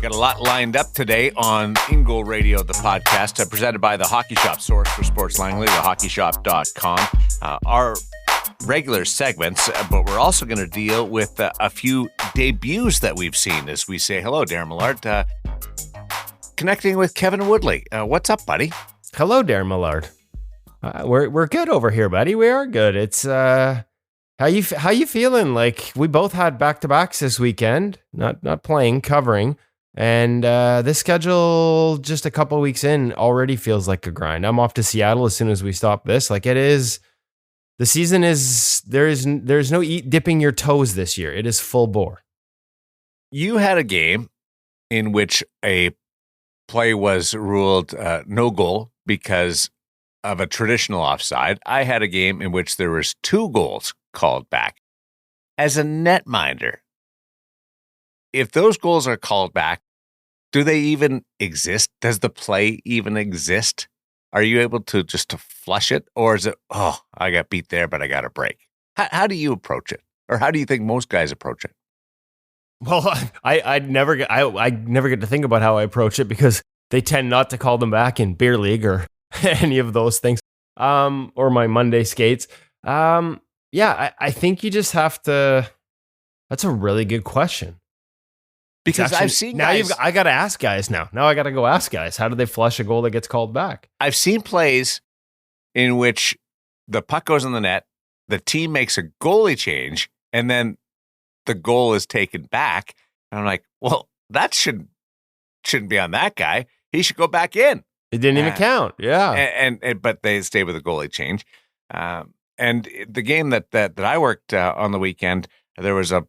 Got a lot lined up today on InGoal Radio, the podcast, presented by the Hockey Shop, source for Sports Langley, thehockeyshop.com. Our regular segments, but we're also going to deal with a few debuts that we've seen as we say hello, Darren Millard. Connecting with Kevin Woodley. What's up, buddy? Hello, Darren Millard. We're good over here, buddy. We are good. It's how you feeling? Like, we both had back-to-backs this weekend, not playing, covering. And this schedule, just a couple weeks in, already feels like a grind. I'm off to Seattle as soon as we stop this. Like, it is, the season is, there's no dipping your toes this year. It is full bore. You had a game in which a play was ruled no goal because of a traditional offside. I had a game in which there was 2 goals called back. As a netminder, if those goals are called back, do they even exist? Does the play even exist? Are you able to flush it? Or is it, I got beat there, but I got a break? How do you approach it? Or how do you think most guys approach it? Well, I never get to think about how I approach it because they tend not to call them back in beer league or any of those things. Or my Monday skates. I think you just have to, that's a really good question. Because actually, I've seen now guys, I got to ask guys now. Now I got to go ask guys, how do they flush a goal that gets called back? I've seen plays in which the puck goes in the net, the team makes a goalie change, and then the goal is taken back. And I'm like, well, that shouldn't be on that guy. He should go back in. It didn't even count. Yeah. And but they stay with the goalie change. And the game that I worked on the weekend, there was a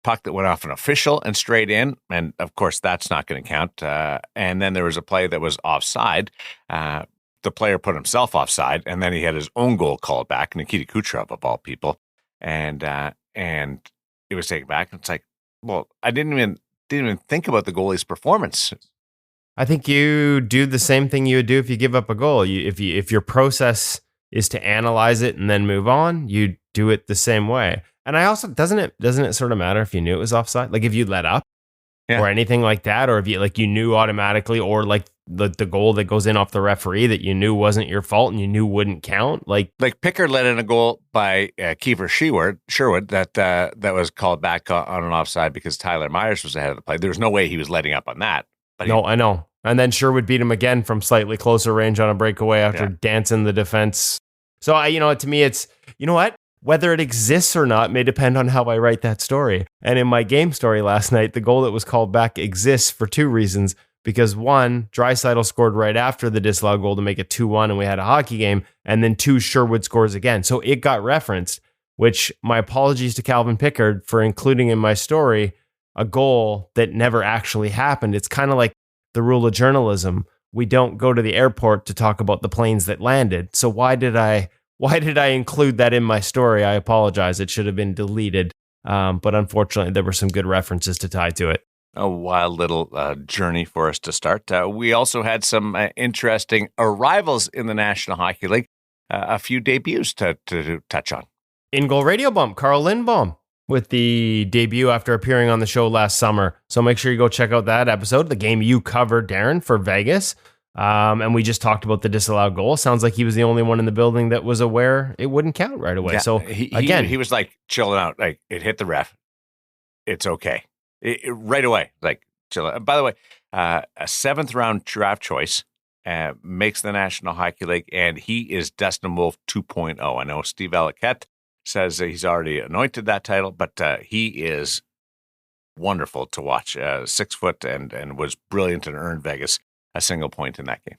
puck that went off an official and straight in, and of course that's not going to count. And then there was a play that was offside. The player put himself offside, and then he had his own goal called back, Nikita Kucherov of all people, and it was taken back. And it's like, well, I didn't even think about the goalie's performance. I think you do the same thing you would do if you give up a goal. If your process is to analyze it and then move on, you do it the same way. And I also, doesn't it sort of matter if you knew it was offside? Like if you let up or anything like that, or if you knew automatically, or like the goal that goes in off the referee that you knew wasn't your fault and you knew wouldn't count. Like Pickard let in a goal by Kiefer Sherwood that was called back on an offside because Tyler Myers was ahead of the play. There was no way he was letting up on that. But I know. And then Sherwood beat him again from slightly closer range on a breakaway after dancing the defense. So to me, it's, you know what? Whether it exists or not may depend on how I write that story. And in my game story last night, the goal that was called back exists for 2 reasons. Because 1, Draisaitl scored right after the disallowed goal to make it 2-1, and we had a hockey game. And then 2, Sherwood scores again. So it got referenced, which my apologies to Calvin Pickard for including in my story a goal that never actually happened. It's kind of like the rule of journalism. We don't go to the airport to talk about the planes that landed. So why did I include that in my story? I apologize. It should have been deleted. But unfortunately, there were some good references to tie to it. A wild little journey for us to start. We also had some interesting arrivals in the National Hockey League. A few debuts to touch on. InGoal radio bump, Carl Lindbom, with the debut after appearing on the show last summer. So make sure you go check out that episode, the game you covered, Darren, for Vegas. And we just talked about the disallowed goal. Sounds like he was the only one in the building that was aware it wouldn't count right away. Yeah, so he was like chilling out, like it hit the ref. It's okay. Right away, like chill out. By the way, a 7th round draft choice makes the National Hockey League, and he is Dustin Wolf 2.0. I know Steve Elliott says he's already anointed that title, but he is wonderful to watch. 6 foot and was brilliant and earned Vegas a single point in that game.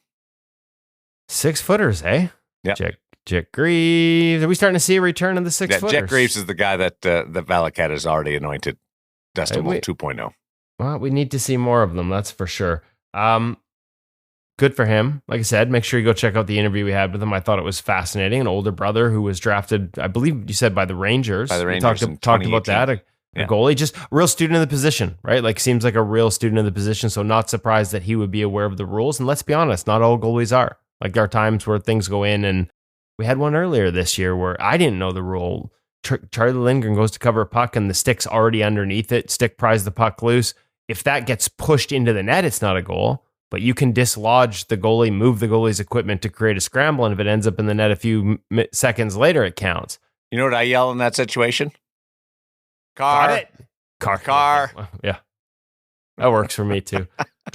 6-footers, eh? Yeah. Jack Greaves. Are we starting to see a return of the 6-footers? Jack Greaves is the guy that Valakat has already anointed Dustin Wolf 2.0. Well, we need to see more of them, that's for sure. Good for him. Like I said, make sure you go check out the interview we had with him. I thought it was fascinating. An older brother who was drafted, I believe you said, by the Rangers. By the Rangers. We talked about that. A goalie, just a real student of the position, right? Like, seems like a real student of the position. So not surprised that he would be aware of the rules. And let's be honest, not all goalies are. Like, there are times where things go in, and we had one earlier this year where I didn't know the rule. Charlie Lindgren goes to cover a puck and the stick's already underneath it. Stick pries the puck loose. if that gets pushed into the net, it's not a goal. But you can dislodge the goalie, move the goalie's equipment to create a scramble, and if it ends up in the net a few seconds later, it counts. You know what I yell in that situation? Car. Got it. Car. Yeah. That works for me too.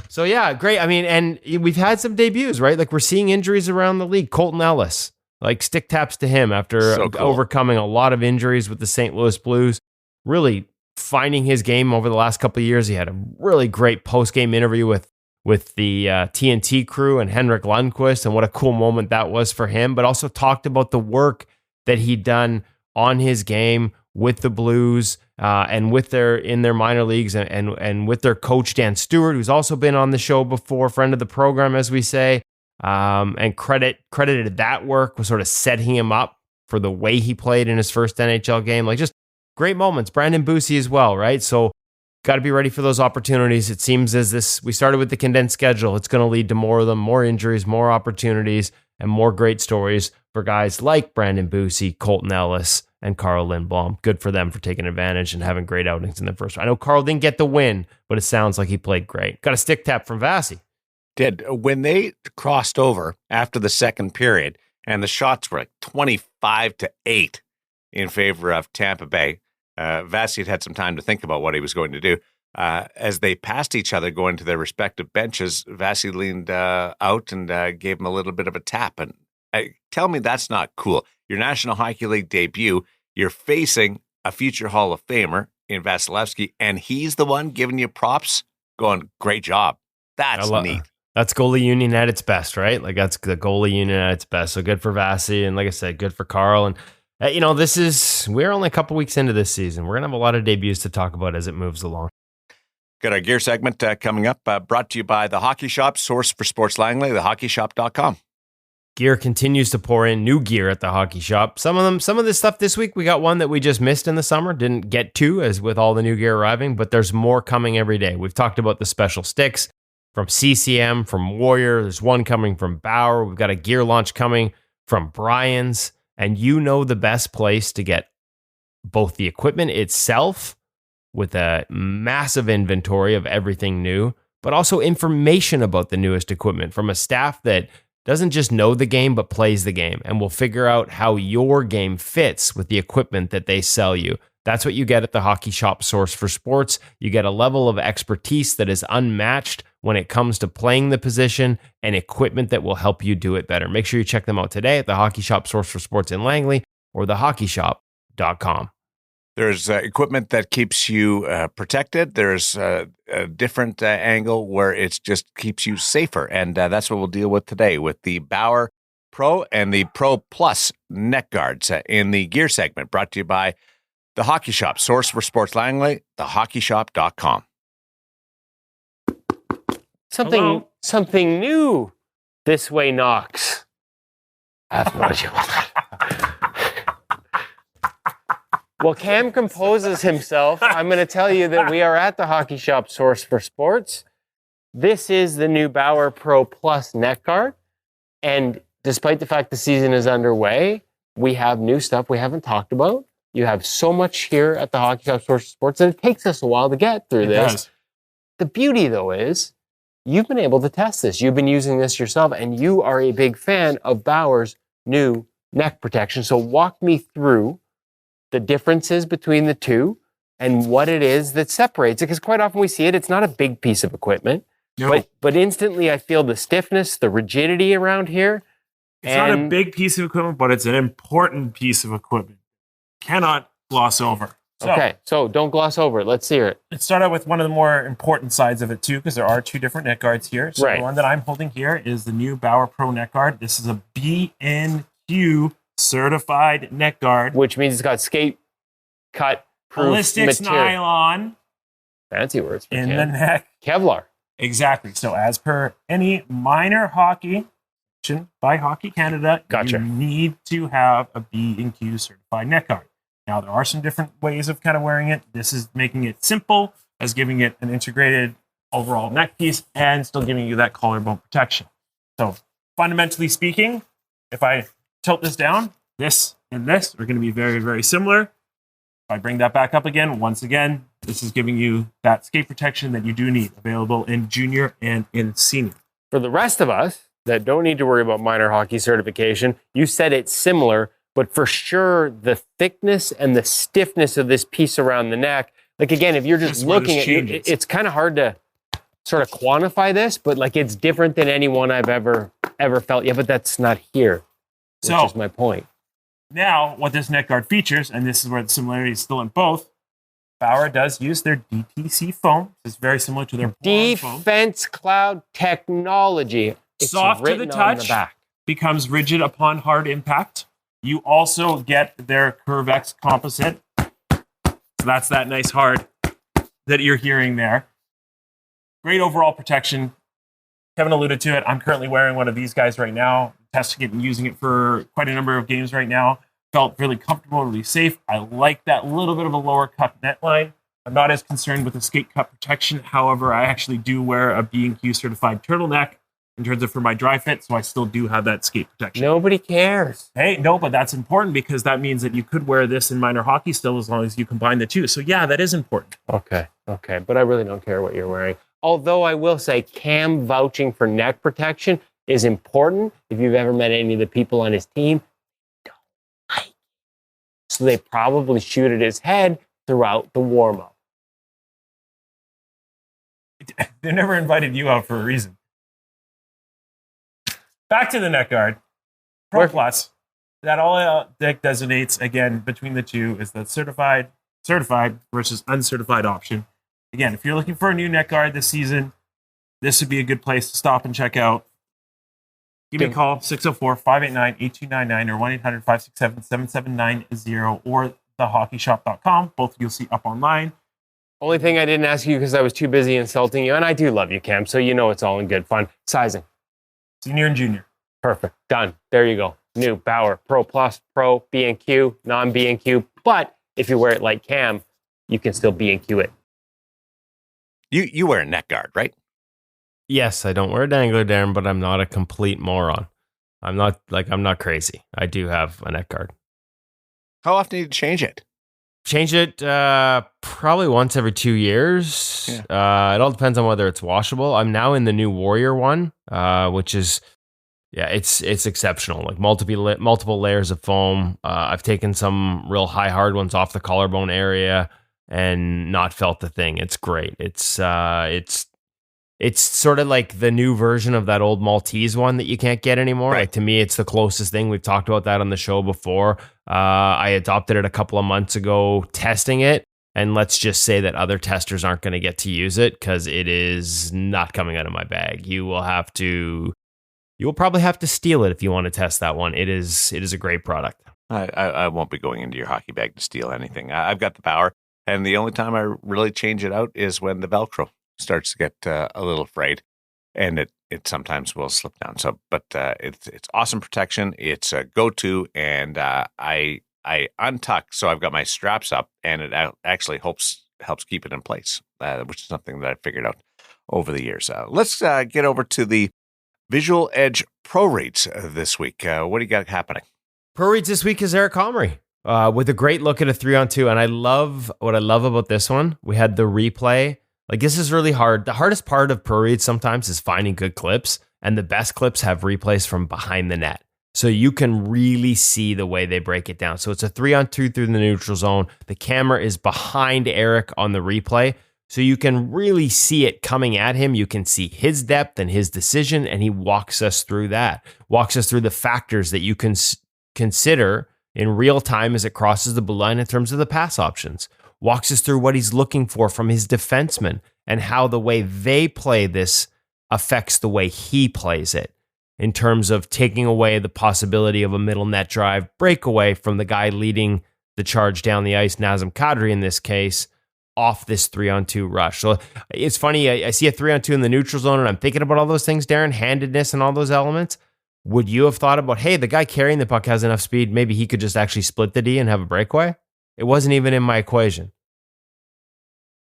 So yeah, great. I mean, and we've had some debuts, right? Like we're seeing injuries around the league. Colton Ellis, like stick taps to him after overcoming a lot of injuries with the St. Louis Blues. Really finding his game over the last couple of years. He had a really great post-game interview with the TNT crew and Henrik Lundqvist, and what a cool moment that was for him, but also talked about the work that he'd done on his game with the Blues and with in their minor leagues and with their coach, Dan Stewart, who's also been on the show before, friend of the program, as we say, and credited that work was sort of setting him up for the way he played in his first NHL game. Like just great moments. Brandon Bussi as well, right? So got to be ready for those opportunities. It seems we started with the condensed schedule. It's going to lead to more of them, more injuries, more opportunities, and more great stories for guys like Brandon Bussi, Colton Ellis, and Carl Lindbom. Good for them for taking advantage and having great outings in the first round. I know Carl didn't get the win, but it sounds like he played great. Got a stick tap from Vasi. Did. When they crossed over after the second period and the shots were like 25-8 in favor of Tampa Bay, Vasi had some time to think about what he was going to do. As they passed each other going to their respective benches, Vasi leaned out and gave him a little bit of a tap. And tell me that's not cool. Your National Hockey League debut, you're facing a future Hall of Famer in Vasilevsky, and he's the one giving you props, going, great job. That's neat. That's goalie union at its best, right? Like that's the goalie union at its best. So good for Vasi, and like I said, good for Carl. And we're only a couple weeks into this season. We're going to have a lot of debuts to talk about as it moves along. Got our gear segment coming up, brought to you by The Hockey Shop, source for Sports Langley, thehockeyshop.com. Gear continues to pour in new gear at The Hockey Shop. Some of this stuff this week, we got one that we just missed in the summer, didn't get to as with all the new gear arriving, but there's more coming every day. We've talked about the special sticks from CCM, from Warrior. There's one coming from Bauer. We've got a gear launch coming from Brian's. And you know the best place to get both the equipment itself with a massive inventory of everything new, but also information about the newest equipment from a staff that doesn't just know the game, but plays the game and will figure out how your game fits with the equipment that they sell you. That's what you get at the Hockey Shop Source for Sports. You get a level of expertise that is unmatched when it comes to playing the position and equipment that will help you do it better. Make sure you check them out today at the Hockey Shop Source for Sports in Langley or thehockeyshop.com. There's equipment that keeps you protected. There's a different angle where it just keeps you safer. And that's what we'll deal with today with the Bauer Pro and the Pro Plus neck guards in the gear segment, brought to you by The Hockey Shop, source for Sports Langley, thehockeyshop.com. Something new this way, Knox. That's what you want. While Cam composes himself, I'm going to tell you that we are at the Hockey Shop Source for Sports. This is the new Bauer Pro Plus neck guard. And despite the fact the season is underway, we have new stuff we haven't talked about. You have so much here at the Hockey Shop Source for Sports that it takes us a while to get through this. Does. The beauty, though, is you've been able to test this. You've been using this yourself, and you are a big fan of Bauer's new neck protection. So walk me through the differences between the two and what it is that separates it. Because quite often we see it, it's not a big piece of equipment. No. But instantly I feel the stiffness, the rigidity around here. It's not a big piece of equipment, but it's an important piece of equipment. Cannot gloss over. So don't gloss over it. Let's hear it. Let's start out with one of the more important sides of it too, because there are two different neck guards here. So right. The one that I'm holding here is the new Bauer Pro neck guard. This is a BNQ certified neck guard. Which means it's got skate cut proof ballistics material. Nylon. Fancy words. In the neck. Kevlar. Exactly. So as per any minor hockey by Hockey Canada, gotcha. You need to have a B&Q certified neck guard. Now, there are some different ways of kind of wearing it. This is making it simple as giving it an integrated overall neck piece and still giving you that collarbone protection. So fundamentally speaking, if I tilt this down, this and this are going to be very, very similar. I bring that back up again, once again, this is giving you that skate protection that you do need, available in junior and in senior. For the rest of us that don't need to worry about minor hockey certification, you said it's similar, but for sure, the thickness and the stiffness of this piece around the neck, like again, if you're just looking at it, it's kind of hard to sort of quantify this, but like it's different than any one I've ever felt. Yeah, but that's not here, which is my point. Now, what this neck guard features, and this is where the similarity is still in both, Bauer does use their DPC foam. It's very similar to their Defense Cloud technology. It's soft to the touch, becomes rigid upon hard impact. You also get their CurveX composite. So that's that nice hard that you're hearing there. Great overall protection. Kevin alluded to it. I'm currently wearing one of these guys right now, testing it and using it for quite a number of games right now. Felt really comfortable, really safe. I like that little bit of a lower cut net line. I'm not as concerned with the skate cut protection. However, I actually do wear a B&Q certified turtleneck in terms of for my dry fit, so I still do have that skate protection. Nobody cares. Hey, no, but that's important because that means that you could wear this in minor hockey still as long as you combine the two. So yeah, that is important. Okay, but I really don't care what you're wearing. Although I will say Cam vouching for neck protection is important. If you've ever met any of the people on his team, they don't like it. So they probably shoot at his head throughout the warm-up. They never invited you out for a reason. Back to the neck guard. Pro Plus. That all that designates, again, between the two is the certified versus uncertified option. Again, if you're looking for a new neck guard this season, this would be a good place to stop and check out. Give me a call, 604-589-8299 or 1-800-567-7790 or thehockeyshop.com. Both you'll see up online. Only thing I didn't ask you because I was too busy insulting you, and I do love you, Cam, so you know it's all in good fun. Sizing. Senior and junior. Perfect. Done. There you go. New Bauer Pro Plus, Pro, B&Q, non-B&Q. But if you wear it like Cam, you can still B&Q it. You wear a neck guard, right? Yes, I don't wear a dangler, Darren, but I'm not a complete moron. I'm not crazy. I do have a neck guard. How often do you change it? Change it probably once every 2 years. Yeah. It all depends on whether it's washable. I'm now in the new Warrior one, which is, it's exceptional. Like multiple layers of foam. I've taken some real high hard ones off the collarbone area and not felt the thing. It's great. It's sort of like the new version of that old Maltese one that you can't get anymore. Right. Like to me, it's the closest thing. We've talked about that on the show before. I adopted it a couple of months ago, testing it. And let's just say that other testers aren't going to get to use it because it is not coming out of my bag. You will probably have to steal it if you want to test that one. It is a great product. I won't be going into your hockey bag to steal anything. I've got the Bauer, and the only time I really change it out is when the Velcro starts to get a little frayed, and it sometimes will slip down. So, but it's awesome protection. It's a go-to, and I untuck, so I've got my straps up, and it actually helps keep it in place, which is something that I figured out over the years. Let's get over to the Vizual Edge ProReads this week. What do you got happening? ProReads this week is Eric Comrie with a great look at a 3-on-2, and what I love about this one. We had the replay. Like, this is really hard. The hardest part of ProRead sometimes is finding good clips, and the best clips have replays from behind the net. So you can really see the way they break it down. So it's a 3-on-2 through the neutral zone. The camera is behind Eric on the replay. So you can really see it coming at him. You can see his depth and his decision, and he walks us through that. Walks us through the factors that you can consider in real time as it crosses the blue line in terms of the pass options. Walks us through what he's looking for from his defensemen and how the way they play this affects the way he plays it in terms of taking away the possibility of a middle net drive breakaway from the guy leading the charge down the ice, Nazem Kadri in this case, off this 3-on-2 rush. So it's funny, I see a 3-on-2 in the neutral zone and I'm thinking about all those things, Darren, handedness and all those elements. Would you have thought about, hey, the guy carrying the puck has enough speed, maybe he could just actually split the D and have a breakaway? It wasn't even in my equation.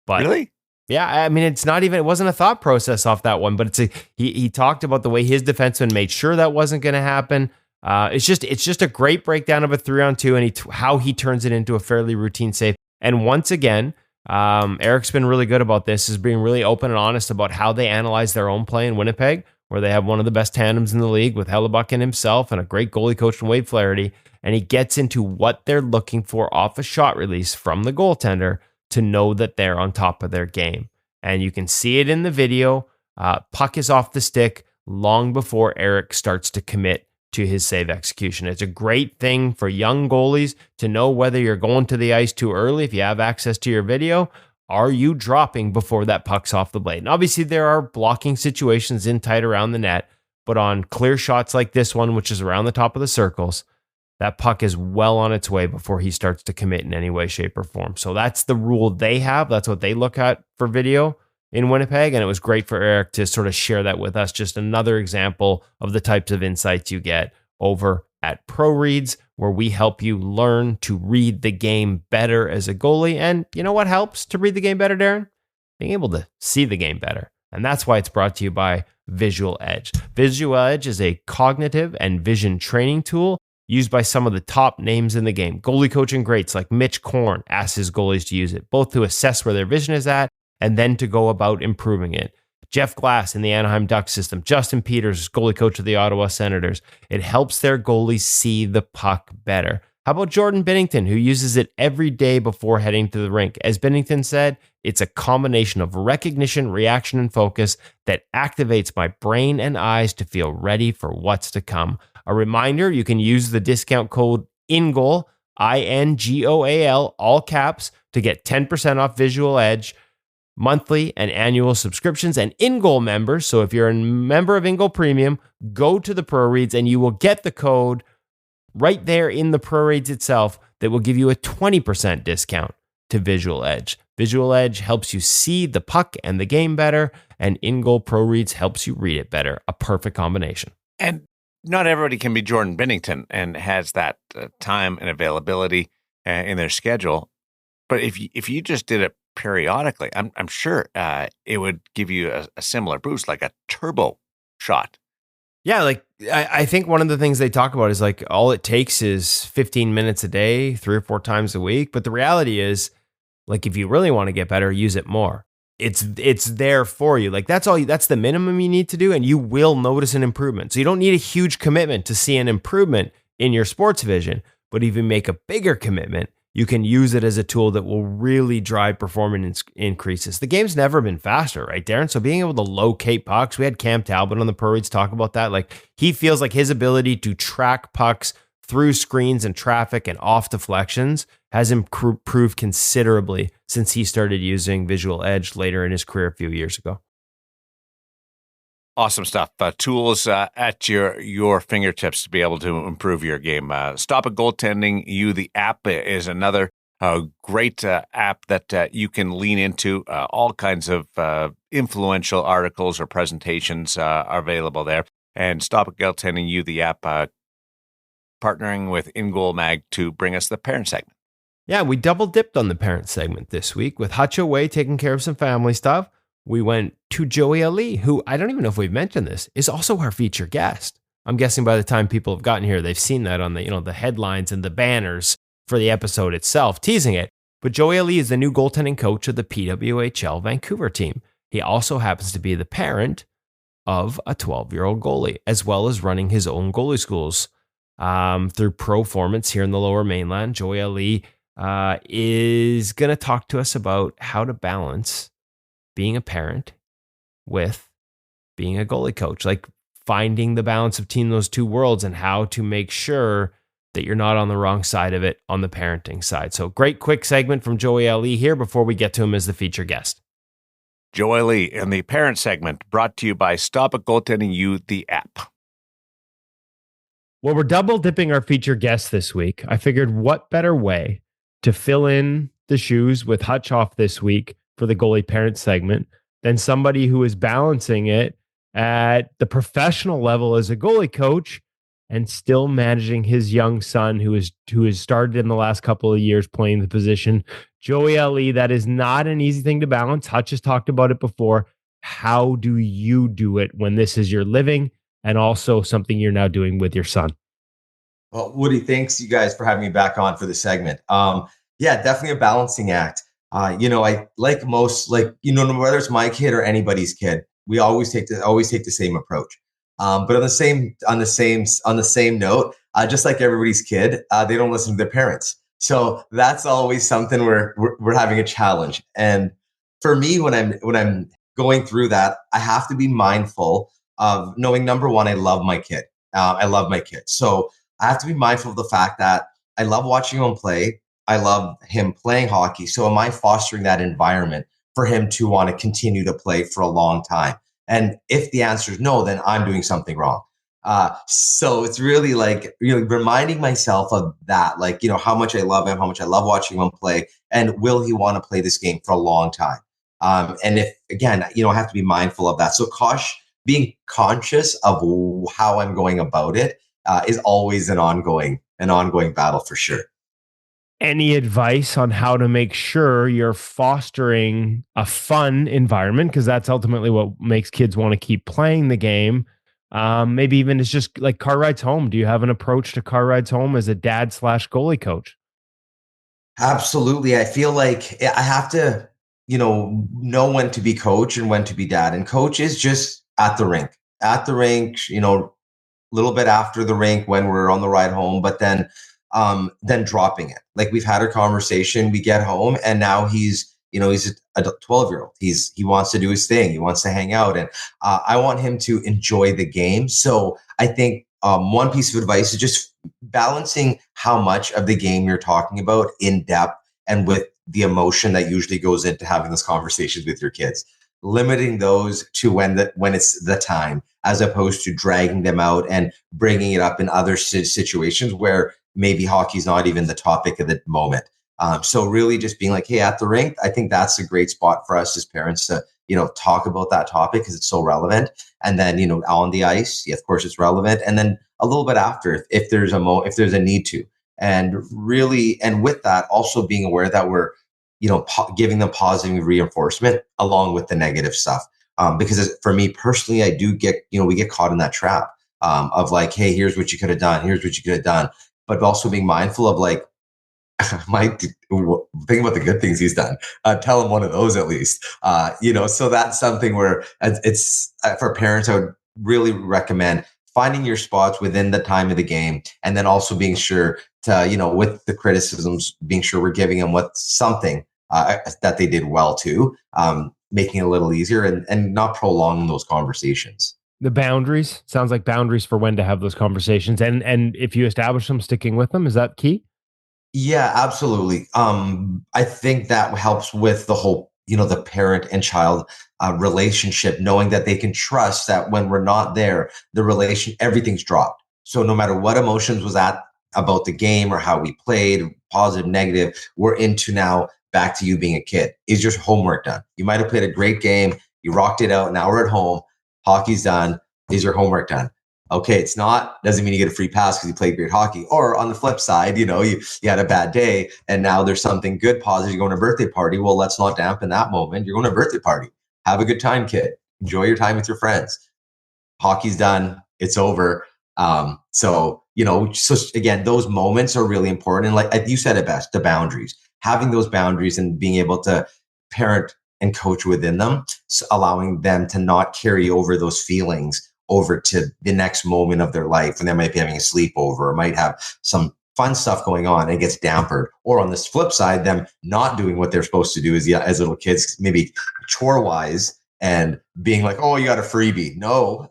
But really? Yeah, I mean, it wasn't a thought process off that one, but he talked about the way his defenseman made sure that wasn't going to happen. It's just a great breakdown of a 3-on-2 and how he turns it into a fairly routine save. And once again, Eric's been really good about this, is being really open and honest about how they analyze their own play in Winnipeg, where they have one of the best tandems in the league with Hellebuck and himself and a great goalie coach from Wade Flaherty. And he gets into what they're looking for off a shot release from the goaltender to know that they're on top of their game. And you can see it in the video. Puck is off the stick long before Eric starts to commit to his save execution. It's a great thing for young goalies to know whether you're going to the ice too early. If you have access to your video, are you dropping before that puck's off the blade? And obviously there are blocking situations in tight around the net, but on clear shots like this one, which is around the top of the circles, that puck is well on its way before he starts to commit in any way, shape, or form. So that's the rule they have. That's what they look at for video in Winnipeg. And it was great for Eric to sort of share that with us. Just another example of the types of insights you get over at ProReads, where we help you learn to read the game better as a goalie. And you know what helps to read the game better, Darren? Being able to see the game better. And that's why it's brought to you by Vizual Edge. Vizual Edge is a cognitive and vision training tool used by some of the top names in the game. Goalie coaching greats like Mitch Korn asks his goalies to use it, both to assess where their vision is at and then to go about improving it. Jeff Glass in the Anaheim Ducks system, Justin Peters, goalie coach of the Ottawa Senators. It helps their goalies see the puck better. How about Jordan Binnington, who uses it every day before heading to the rink? As Binnington said, it's a combination of recognition, reaction, and focus that activates my brain and eyes to feel ready for what's to come. A reminder, you can use the discount code InGoal, INGOAL, all caps, to get 10% off Vizual Edge monthly and annual subscriptions and InGoal members. So if you're a member of InGoal Premium, go to the ProReads and you will get the code right there in the ProReads itself that will give you a 20% discount to Vizual Edge. Vizual Edge helps you see the puck and the game better, and InGoal ProReads helps you read it better. A perfect combination. And not everybody can be Jordan Binnington and has that time and availability in their schedule. But if you just did it periodically, I'm sure it would give you a similar boost, like a turbo shot. Yeah, like I think one of the things they talk about is like all it takes is 15 minutes a day, 3 or 4 times a week. But the reality is, like, if you really want to get better, use it more. It's there for you. Like that's the minimum you need to do, and you will notice an improvement. So you don't need a huge commitment to see an improvement in your sports vision, but if you make a bigger commitment, you can use it as a tool that will really drive performance increases. The game's never been faster, right, Darren? So being able to locate pucks, we had Cam Talbot on the ProReads talk about that. Like, he feels like his ability to track pucks through screens and traffic and off deflections has improved considerably since he started using Vizual Edge later in his career a few years ago. Awesome stuff. Tools at your fingertips to be able to improve your game. Stop It Goaltending U, the app, is another great app that you can lean into. All kinds of influential articles or presentations are available there. And Stop It Goaltending U, the app, partnering with InGoal Mag to bring us the parent segment. Yeah, we double dipped on the parent segment this week with Hutch away taking care of some family stuff. We went to Joey Ali, who, I don't even know if we've mentioned this, is also our featured guest. I'm guessing by the time people have gotten here, they've seen that on the headlines and the banners for the episode itself, teasing it. But Joey Ali is the new goaltending coach of the PWHL Vancouver team. He also happens to be the parent of a 12-year-old goalie, as well as running his own goalie schools through Proformance here in the Lower Mainland. Joey Ali is going to talk to us about how to balance being a parent with being a goalie coach, like finding the balance between those two worlds and how to make sure that you're not on the wrong side of it on the parenting side. So great quick segment from Joey Ali here before we get to him as the featured guest. Joey Ali in the parent segment, brought to you by Stop It Goaltending U, the app. Well, we're double dipping our featured guest this week. I figured what better way to fill in the shoes with Hutch off this week for the goalie parent segment than somebody who is balancing it at the professional level as a goalie coach and still managing his young son who has started in the last couple of years playing the position. Joey Ali, that is not an easy thing to balance. Hutch has talked about it before. How do you do it when this is your living and also something you're now doing with your son? Well, Woody, thanks you guys for having me back on for the segment. Yeah, definitely a balancing act. I like most, no, whether it's my kid or anybody's kid, we always take the same approach. But on the same note, just like everybody's kid, they don't listen to their parents. So that's always something where we're having a challenge. And for me, when I'm going through that, I have to be mindful of knowing, number one, I love my kid. I love my kid. So I have to be mindful of the fact that I love watching him play. I love him playing hockey. So am I fostering that environment for him to want to continue to play for a long time? And if the answer is no, then I'm doing something wrong. So it's really like reminding myself of that, how much I love him, how much I love watching him play, and will he want to play this game for a long time? And if, again, I have to be mindful of that. So being conscious of how I'm going about it is always an ongoing battle for sure. Any advice on how to make sure you're fostering a fun environment? Because that's ultimately what makes kids want to keep playing the game. Maybe even it's just like car rides home. Do you have an approach to car rides home as a dad/goalie coach? Absolutely. I feel like I have to, know when to be coach and when to be dad. And coach is just at the rink, a little bit after the rink when we're on the ride home, but then dropping it. Like, we've had a conversation, we get home, and now he's a 12-year-old. He wants to do his thing. He wants to hang out. And I want him to enjoy the game. So I think one piece of advice is just balancing how much of the game you're talking about in depth and with the emotion that usually goes into having those conversations with your kids. Limiting those to when it's the time, as opposed to dragging them out and bringing it up in other situations where maybe hockey's not even the topic of the moment. So really just being like, hey, at the rink, I think that's a great spot for us as parents to, talk about that topic because it's so relevant. And then, on the ice, yeah, of course it's relevant. And then a little bit after, if there's a need to, and really, and with that, also being aware that we're, giving them positive reinforcement along with the negative stuff. Because for me personally, I do get, we get caught in that trap of like, hey, here's what you could have done. Here's what you could have done. But also being mindful of like, think about the good things he's done. Tell him one of those at least. So that's something where it's for parents. I would really recommend finding your spots within the time of the game, and then also being sure to, with the criticisms, being sure we're giving them something that they did well too, making it a little easier and not prolonging those conversations. The boundaries sounds like boundaries for when to have those conversations, and if you establish them, sticking with them, is that key? Yeah, absolutely. I think that helps with the whole, the parent and child relationship, knowing that they can trust that when we're not there, everything's dropped. So no matter what emotions was at about the game or how we played, positive, negative, we're into now back to you being a kid. Is your homework done? You might have played a great game. You rocked it out. Now we're at home. Hockey's done. Is your homework done? Okay, it's not, doesn't mean you get a free pass because you played great hockey. Or on the flip side, you had a bad day and now there's something good, positive. You're going to a birthday party. Well, let's not dampen that moment. You're going to a birthday party. Have a good time, kid. Enjoy your time with your friends. Hockey's done. It's over. So again, those moments are really important. And like you said it best, the boundaries. Having those boundaries and being able to parent and coach within them, allowing them to not carry over those feelings over to the next moment of their life, and they might be having a sleepover or might have some fun stuff going on and it gets dampered. Or on this flip side, them not doing what they're supposed to do as little kids, maybe chore wise, and being like, oh, you got a freebie. No,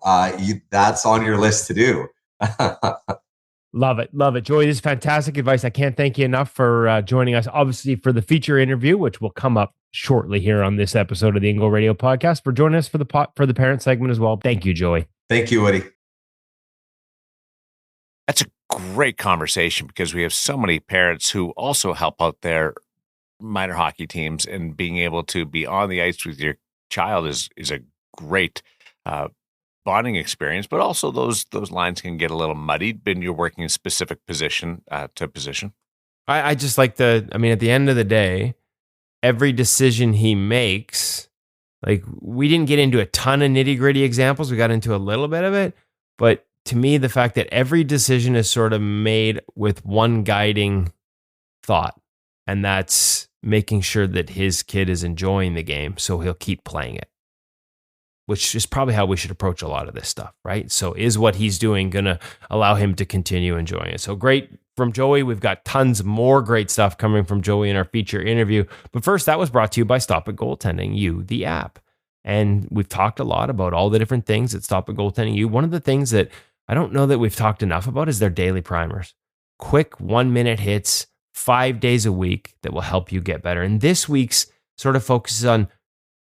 that's on your list to do. Love it. Love it. Joey, this is fantastic advice. I can't thank you enough for joining us, obviously, for the feature interview, which will come up shortly here on this episode of the InGoal Radio podcast, for joining us for the parent segment as well. Thank you, Joey. Thank you, Woody. That's a great conversation because we have so many parents who also help out their minor hockey teams, and being able to be on the ice with your child is a great bonding experience. But also those lines can get a little muddied when you're working in specific position to position. I just like at the end of the day, every decision he makes, like, we didn't get into a ton of nitty gritty examples. We got into a little bit of it, but to me, the fact that every decision is sort of made with one guiding thought, And that's making sure that his kid is enjoying the game so he'll keep playing it, which is probably how we should approach a lot of this stuff, right? So is what he's doing going to allow him to continue enjoying it? So great from Joey. We've got tons more great stuff coming from Joey in our feature interview. But first, that was brought to you by Stop It Goaltending U, the app. And we've talked a lot about all the different things that Stop It Goaltending U. One of the things that I don't know that we've talked enough about is their daily primers. Quick 1-minute hits, 5 days a week that will help you get better. And this week's sort of focuses on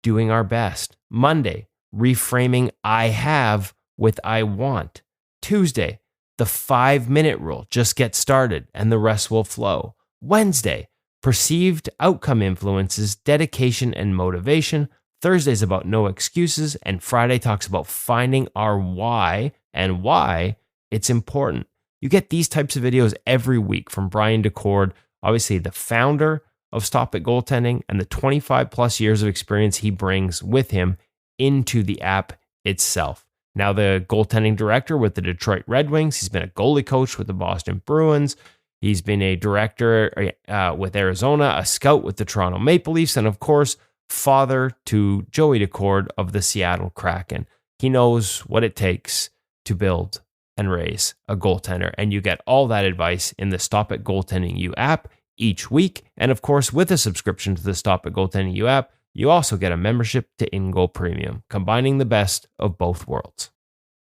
doing our best. Monday, reframing I have with I want. Tuesday, the 5-minute rule. Just get started and the rest will flow. Wednesday, perceived outcome influences, dedication and motivation. Thursday's about no excuses. And Friday talks about finding our why and why it's important. You get these types of videos every week from Brian DeCord, obviously the founder of Stop It Goaltending, and the 25 plus years of experience he brings with him into the app itself. Now the goaltending director with the Detroit Red Wings. He's been a goalie coach with the Boston Bruins. He's been a director with Arizona, a scout with the Toronto Maple Leafs, and of course, father to Joey DeCord of the Seattle Kraken. He knows what it takes to build and raise a goaltender. And you get all that advice in the Stop It Goaltending U app each week. And of course, with a subscription to the Stop It Goaltending U app, you also get a membership to InGoal Premium, combining the best of both worlds.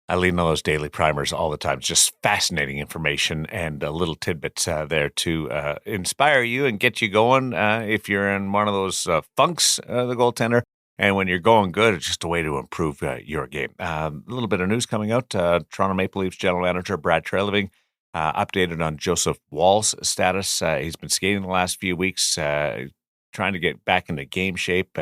I lean on those daily primers all the time. It's just fascinating information and little tidbits there to inspire you and get you going if you're in one of those funks, the goaltender. And when you're going good, it's just a way to improve your game. A little bit of news coming out. Toronto Maple Leafs general manager Brad Treliving updated on Joseph Woll's status. He's been skating the last few weeks, trying to get back into game shape.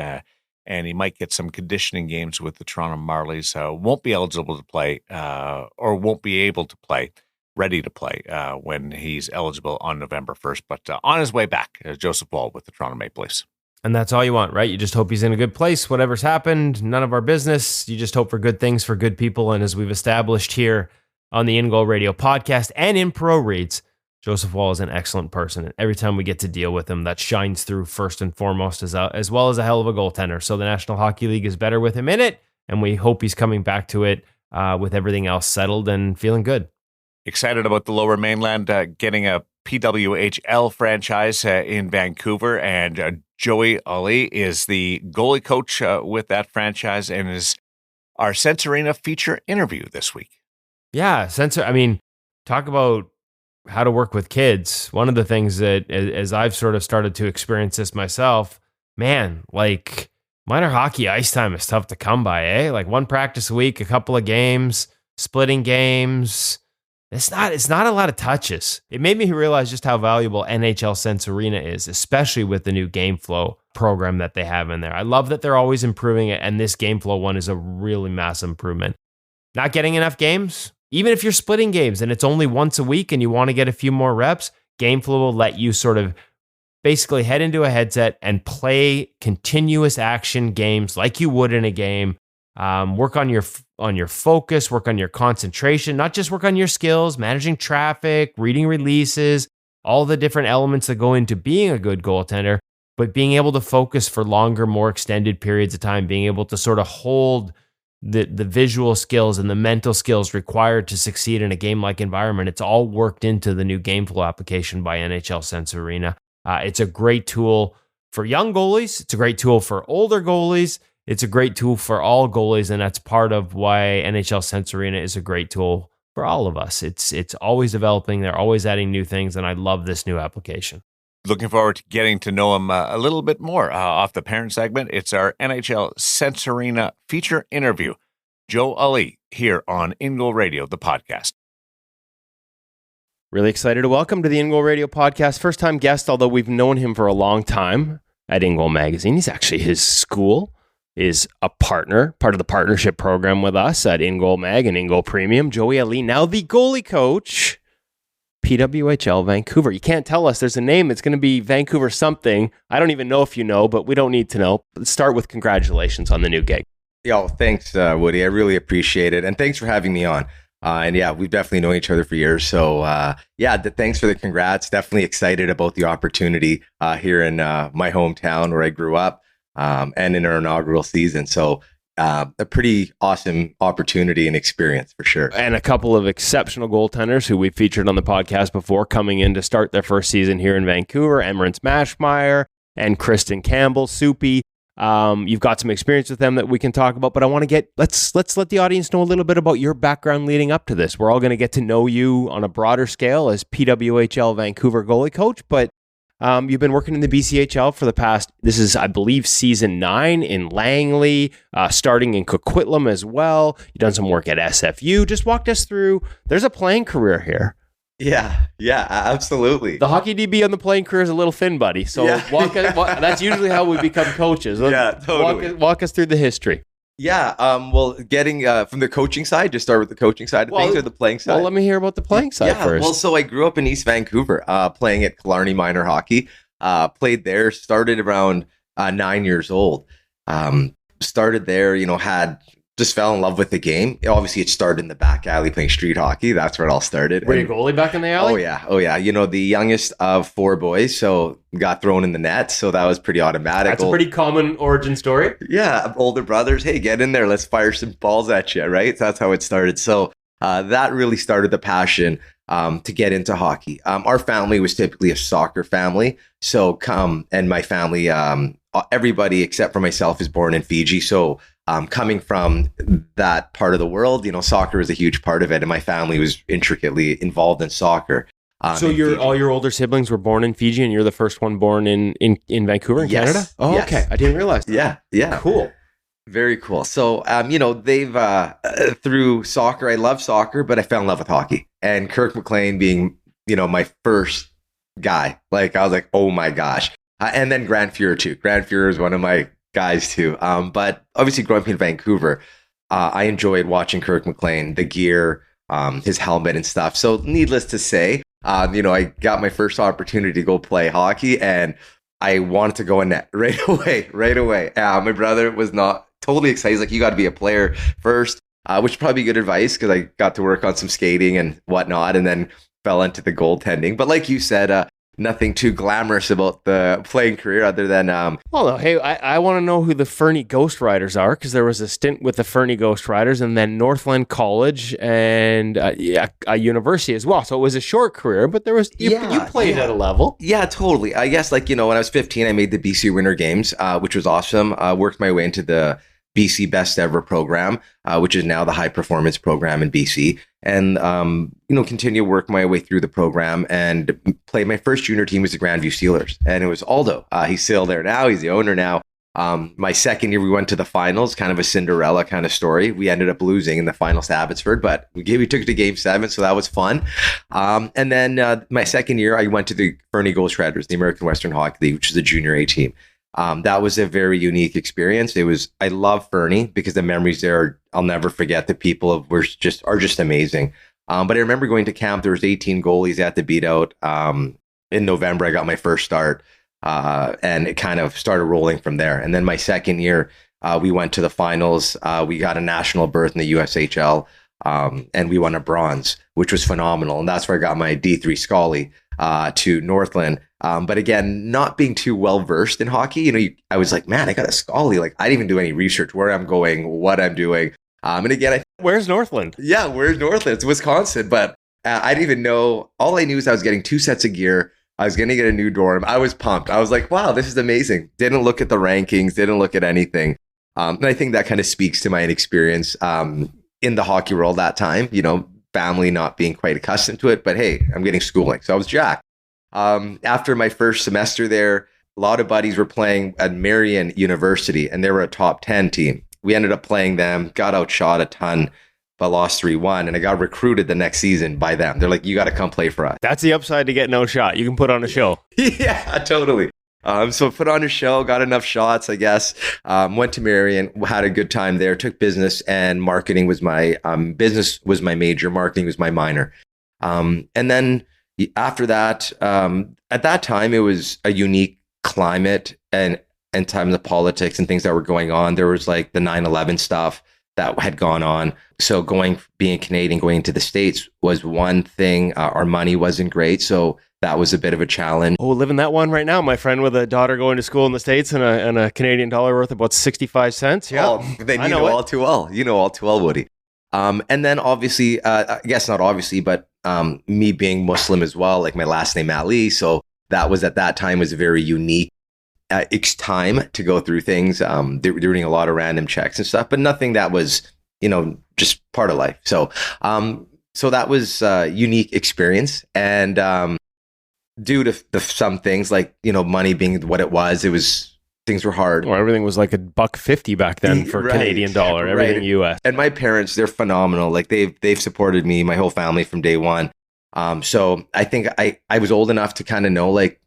And he might get some conditioning games with the Toronto Marlies. Won't be eligible to play or won't be able to play, ready to play when he's eligible on November 1st. But on his way back, Joseph Woll with the Toronto Maple Leafs. And that's all you want, right? You just hope he's in a good place. Whatever's happened, none of our business. You just hope for good things for good people. And as we've established here on the InGoal Radio podcast and in ProReads, Joseph Woll is an excellent person. And every time we get to deal with him, that shines through first and foremost as well as a hell of a goaltender. So the National Hockey League is better with him in it. And we hope he's coming back to it with everything else settled and feeling good. Excited about the Lower Mainland getting a PWHL franchise in Vancouver. And Joey Ali is the goalie coach with that franchise and is our Sense Arena feature interview this week. Yeah, talk about how to work with kids. One of the things that, as I've sort of started to experience this myself, man, like minor hockey ice time is tough to come by, eh? Like one practice a week, a couple of games, splitting games. It's not a lot of touches. It made me realize just how valuable NHL Sense Arena is, especially with the new game flow program that they have in there. I love that they're always improving it, and this game flow one is a really massive improvement. Not getting enough games? Even if you're splitting games and it's only once a week and you want to get a few more reps, GameFlow will let you sort of basically head into a headset and play continuous action games like you would in a game. Work on your focus, work on your concentration, not just work on your skills, managing traffic, reading releases, all the different elements that go into being a good goaltender, but being able to focus for longer, more extended periods of time, being able to sort of hold the visual skills and the mental skills required to succeed in a game-like environment. It's all worked into the new GameFlow application by NHL Sense Arena. It's a great tool for young goalies. It's a great tool for older goalies. It's a great tool for all goalies, and that's part of why NHL Sense Arena is a great tool for all of us. It's always developing. They're always adding new things, and I love this new application. Looking forward to getting to know him a little bit more off the parent segment. It's our NHL Sense Arena feature interview. Joe Ali here on InGoal Radio, the podcast. Really excited to welcome to the InGoal Radio podcast. First time guest, although we've known him for a long time at InGoal Magazine. He's actually, his school is a partner, part of the partnership program with us at InGoal Mag and InGoal Premium. Joey Ali, now the goalie coach, PWHL Vancouver. You can't tell us there's a name. It's going to be Vancouver something. I don't even know if you know, but we don't need to know. Let's start with congratulations on the new gig. Yo, thanks, Woody. I really appreciate it. And thanks for having me on. And yeah, we've definitely known each other for years. So thanks for the congrats. Definitely excited about the opportunity here in my hometown where I grew up, and in our inaugural season. So a pretty awesome opportunity and experience for sure. And a couple of exceptional goaltenders who we've featured on the podcast before coming in to start their first season here in Vancouver, Emrance Mashmeyer and Kristen Campbell, Soupy. You've got some experience with them that we can talk about, but I want to let's let the audience know a little bit about your background leading up to this. We're all going to get to know you on a broader scale as PWHL Vancouver goalie coach, but you've been working in the BCHL for the past, this is, I believe, season 9 in Langley, starting in Coquitlam as well. You've done some work at SFU. Just walked us through, there's a playing career here. Yeah, absolutely. The hockey DB on the playing career is a little thin, buddy. So that's usually how we become coaches. Totally. Walk us through the history. Yeah, getting from the coaching side, just start with the coaching side of things or the playing side? Well, let me hear about the playing side first. Well, so I grew up in East Vancouver, playing at Killarney Minor Hockey. Played there, started around 9 years old. Started there, just fell in love with the game. Obviously, it started in the back alley playing street hockey. That's where it all started. Were you goalie back in the alley? Oh, yeah. The youngest of 4 boys, so got thrown in the net. So that was pretty automatic. That's a pretty common origin story. Yeah. Older brothers, hey, get in there. Let's fire some balls at you, right? So that's how it started. So that really started the passion to get into hockey. Our family was typically a soccer family. So and my family, everybody except for myself is born in Fiji. So coming from that part of the world, soccer is a huge part of it. And my family was intricately involved in soccer. So all your older siblings were born in Fiji and you're the first one born in Vancouver in Canada? Oh, yes. Okay. I didn't realize that. Yeah. Cool. Very cool. So, they've, through soccer, I love soccer, but I fell in love with hockey. And Kirk McLean being, my first guy, I was like, oh my gosh. And then Grant Fuhrer too. Grant Fuhrer is one of my guys too. But obviously growing up in Vancouver, I enjoyed watching Kirk McLean, the gear, his helmet and stuff. So needless to say, I got my first opportunity to go play hockey and I wanted to go in net right away. My brother was not totally excited. He's like, you got to be a player first, which is probably good advice because I got to work on some skating and whatnot and then fell into the goaltending. But like you said, nothing too glamorous about the playing career other than hey, I want to know who the Fernie Ghost Riders are because there was a stint with the Fernie Ghost Riders and then Northland College and a university as well. So it was a short career, but there was you played at a level. Yeah, totally. I guess when I was 15, I made the BC Winter Games, which was awesome. Worked my way into the BC Best Ever program, which is now the high performance program in BC. And, continue to work my way through the program and play. My first junior team was the Grandview Steelers, and it was Aldo. He's still there now. He's the owner now. My second year, we went to the finals, kind of a Cinderella kind of story. We ended up losing in the finals to Abbotsford, but we took it to Game 7, so that was fun. And then my second year, I went to the Fernie Gold Shredders, the American Western Hockey League, which is a junior A team. That was a very unique experience. I love Fernie because the memories there, I'll never forget. The people are just amazing. But I remember going to camp. There was 18 goalies at the beat out. In November, I got my first start, and it kind of started rolling from there. And then my second year, we went to the finals. We got a national berth in the USHL, and we won a bronze, which was phenomenal. And that's where I got my D3 Scully to Northland. But again, not being too well versed in hockey, I was like, man, I got a Scully. I didn't even do any research where I'm going, what I'm doing. And again, where's Northland? Yeah, where's Northland? It's Wisconsin. But I didn't even know. All I knew is I was getting 2 sets of gear. I was going to get a new dorm. I was pumped. I was like, wow, this is amazing. Didn't look at the rankings. Didn't look at anything. And I think that kind of speaks to my inexperience in the hockey world that time. Family not being quite accustomed to it. But hey, I'm getting schooling. So I was jacked. After my first semester there, a lot of buddies were playing at Marion University, and they were a top 10 team. We ended up playing them, got outshot a ton, but lost 3-1. And I got recruited the next season by them. They're like, you got to come play for us. That's the upside to getting outshot. You can put on a show. Yeah, totally. So put on a show, got enough shots, I guess. Went to Marion, had a good time there, took business, and marketing was my business was my major, marketing was my minor. And then after that, at that time, it was a unique climate and time of the politics and things that were going on. There was the 9/11 stuff that had gone on. So being Canadian, going to the States was one thing. Our money wasn't great. So that was a bit of a challenge. Oh, living that one right now, my friend, with a daughter going to school in the States and a Canadian dollar worth about 65 cents. Yeah, Then you know all too well. You know all too well, Woody. And then obviously, I guess not obviously, but me being Muslim as well, like my last name Ali. So that was at that time was a very unique time to go through things. They were doing a lot of random checks and stuff, but nothing that was, just part of life. So that was a unique experience. And due to some things like, money being what it was things were hard. Well, everything was like $1.50 back then for Canadian dollar, everything US. And my parents, they're phenomenal. Like they've supported me, my whole family from day one. So I think I was old enough to kind of know, like,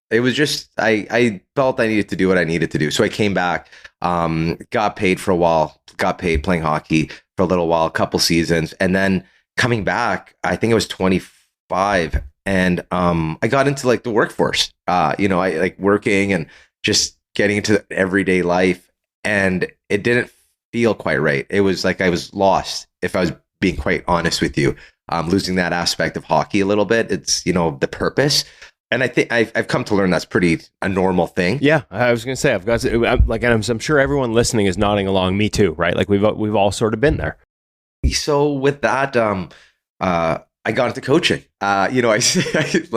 it was just, I felt I needed to do what I needed to do. So I came back, got paid for a while, got paid playing hockey for a little while, a couple seasons. And then coming back, I think it was 25. And I got into like the workforce, I like working and just getting into everyday life. And it didn't feel quite right. It was like I was lost, if I was being quite honest with you. Losing that aspect of hockey a little bit. It's, the purpose. And I think I've come to learn that's pretty a normal thing. Yeah, I was going to say, I'm sure everyone listening is nodding along. Me too, right? Like we've all sort of been there. So with that, I got into coaching. I started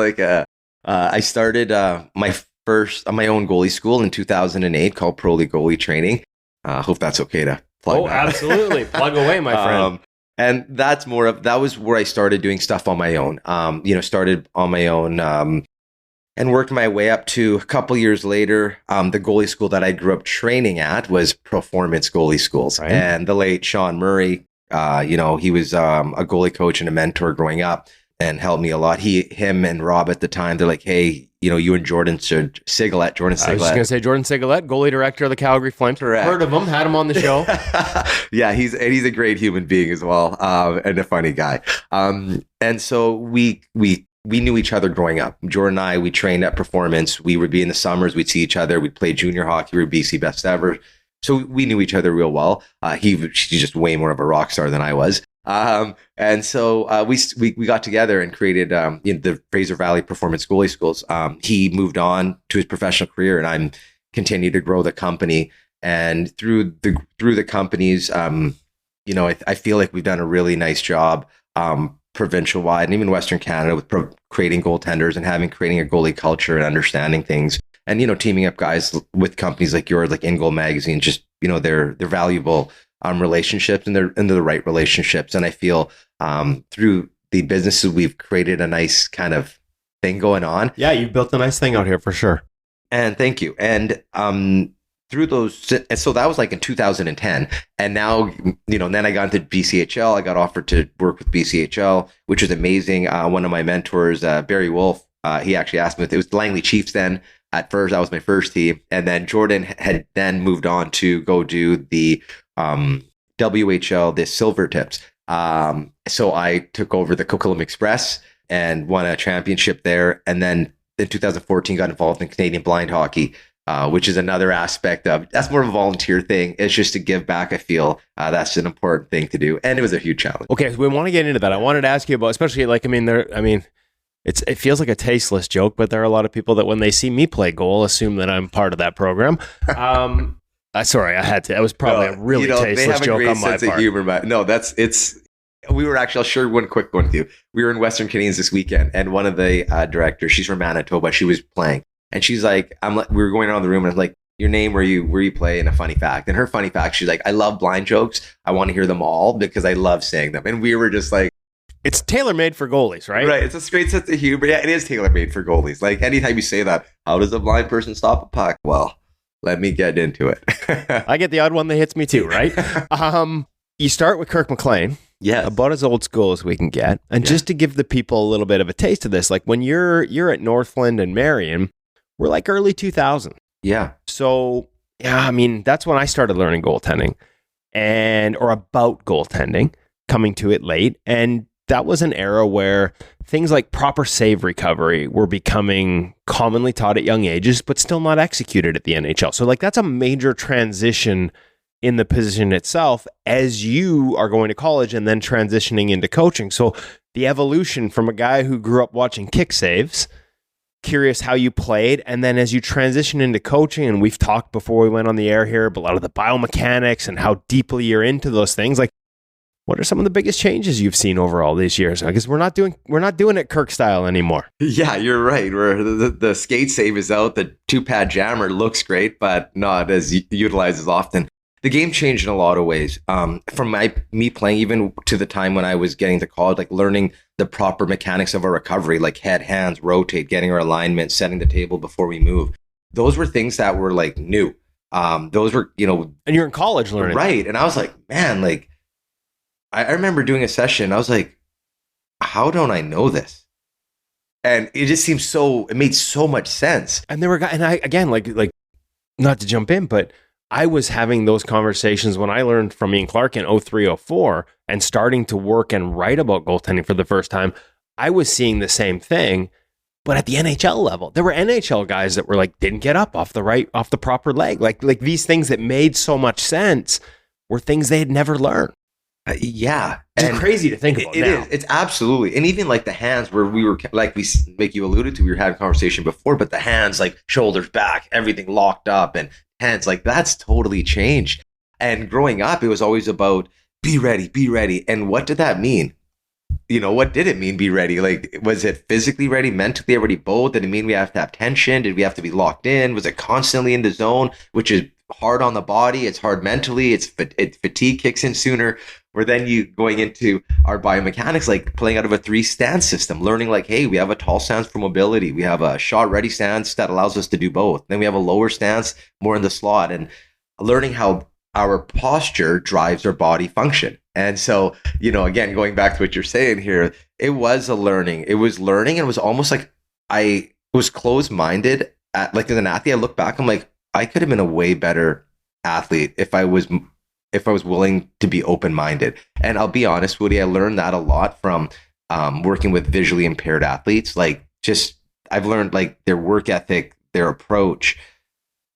my own goalie school in 2008 called ProRead Goalie Training. Hope that's okay to plug. Oh, that. Absolutely, plug away, my friend. And that was where I started doing stuff on my own. Started on my own and worked my way up to a couple years later. The goalie school that I grew up training at was Performance Goalie Schools, right. And the late Sean Murray. He was a goalie coach and a mentor growing up and helped me a lot. Him and Rob at the time, they're like, hey, you and Jordan Sigalet. I was just going to say Jordan Sigalet, goalie director of the Calgary Flames. Correct. Heard of him, had him on the show. Yeah, he's a great human being as well, and a funny guy. And so we knew each other growing up. Jordan and I, we trained at Performance. We would be in the summers. We'd see each other. We'd play junior hockey. We were BC best ever. So we knew each other real well. He's just way more of a rock star than I was. And so we got together and created the Fraser Valley Performance Goalie Schools. He moved on to his professional career, and I'm continued to grow the company. And through the companies, I feel like we've done a really nice job, provincial wide and even Western Canada, with creating goaltenders and creating a goalie culture and understanding things. And, teaming up guys with companies like yours, like InGoal magazine, just, they're valuable relationships, and they're the right relationships. And I feel through the businesses, we've created a nice kind of thing going on. Yeah, you've built a nice thing out here for sure. And thank you. And through those, and so that was like in 2010. And now, then I got into BCHL. I got offered to work with BCHL, which was amazing. One of my mentors, Barry Wolf, he actually asked me, it was Langley Chiefs then. At first, that was my first team. And then Jordan had then moved on to go do the WHL, the Silver Tips. So I took over the Coquitlam Express and won a championship there. And then in 2014, got involved in Canadian blind hockey, which is another aspect of, that's more of a volunteer thing. It's just to give back. I feel that's an important thing to do. And it was a huge challenge. Okay, so we want to get into that. I wanted to ask you about, especially it feels like a tasteless joke, but there are a lot of people that when they see me play goal, assume that I'm part of that program. Sorry, I had to. That was probably a really tasteless joke on my part. Of humor, but no, we were actually, I'll share one quick one with you. We were in Western Canadians this weekend, and one of the directors, she's from Manitoba, she was playing, and she's like, we were going around the room, and I was like, your name, where you play, and a funny fact. And her funny fact, she's like, I love blind jokes. I want to hear them all because I love saying them. And we were just like, it's tailor-made for goalies, right? Right. It's a great sense of humor. Yeah, it is tailor-made for goalies. Like, anytime you say that, how does a blind person stop a puck? Well, let me get into it. I get the odd one that hits me too, right? You start with Kirk McLean. Yeah. About as old school as we can get. And just to give the people a little bit of a taste of this, like when you're at Northland and Marion, we're like early 2000. Yeah. So, yeah, that's when I started learning goaltending or about goaltending, coming to it late. And that was an era where things like proper save recovery were becoming commonly taught at young ages, but still not executed at the NHL. So like that's a major transition in the position itself as you are going to college and then transitioning into coaching. So the evolution from a guy who grew up watching kick saves, curious how you played, and then as you transition into coaching, and we've talked before we went on the air here about a lot of the biomechanics and how deeply you're into those things, like what are some of the biggest changes you've seen over all these years? Because we're not doing it Kirk style anymore. Yeah, you're right. Where the skate save is out, the 2-pad jammer looks great, but not as utilized as often. The game changed in a lot of ways. From me playing even to the time when I was getting to college, like learning the proper mechanics of a recovery, like head, hands, rotate, getting our alignment, setting the table before we move. Those were things that were like new. Those were, and you're in college learning. Right. And I was like, man, like I remember doing a session. I was like, how don't I know this? And it just seemed it made so much sense. And there were guys, and I, again, like not to jump in, but I was having those conversations when I learned from Ian Clark in 03, 04 and starting to work and write about goaltending for the first time. I was seeing the same thing, but at the NHL level, there were NHL guys that were like, didn't get up off the proper leg. Like these things that made so much sense were things they had never learned. Yeah. It's crazy to think about it now. Is. It's absolutely. And even like the hands where we were, like you alluded to, we were having a conversation before, but the hands, like shoulders back, everything locked up and hands, like that's totally changed. And growing up, it was always about be ready, be ready. And what did that mean? What did it mean be ready? Like, was it physically ready, mentally ready, both? Did it mean we have to have tension? Did we have to be locked in? Was it constantly in the zone, which is hard on the body? It's hard mentally. Fatigue kicks in sooner. Or then you going into our biomechanics, like playing out of a 3-stance system, learning like, hey, we have a tall stance for mobility. We have a shot ready stance that allows us to do both. Then we have a lower stance, more in the slot, and learning how our posture drives our body function. And so, again, going back to what you're saying here, it was a learning. It was learning. And it was almost like I was closed-minded. Like as an athlete, I look back, I'm like, I could have been a way better athlete if I was willing to be open-minded. And I'll be honest, Woody, I learned that a lot from working with visually impaired athletes. Like I've learned like their work ethic, their approach.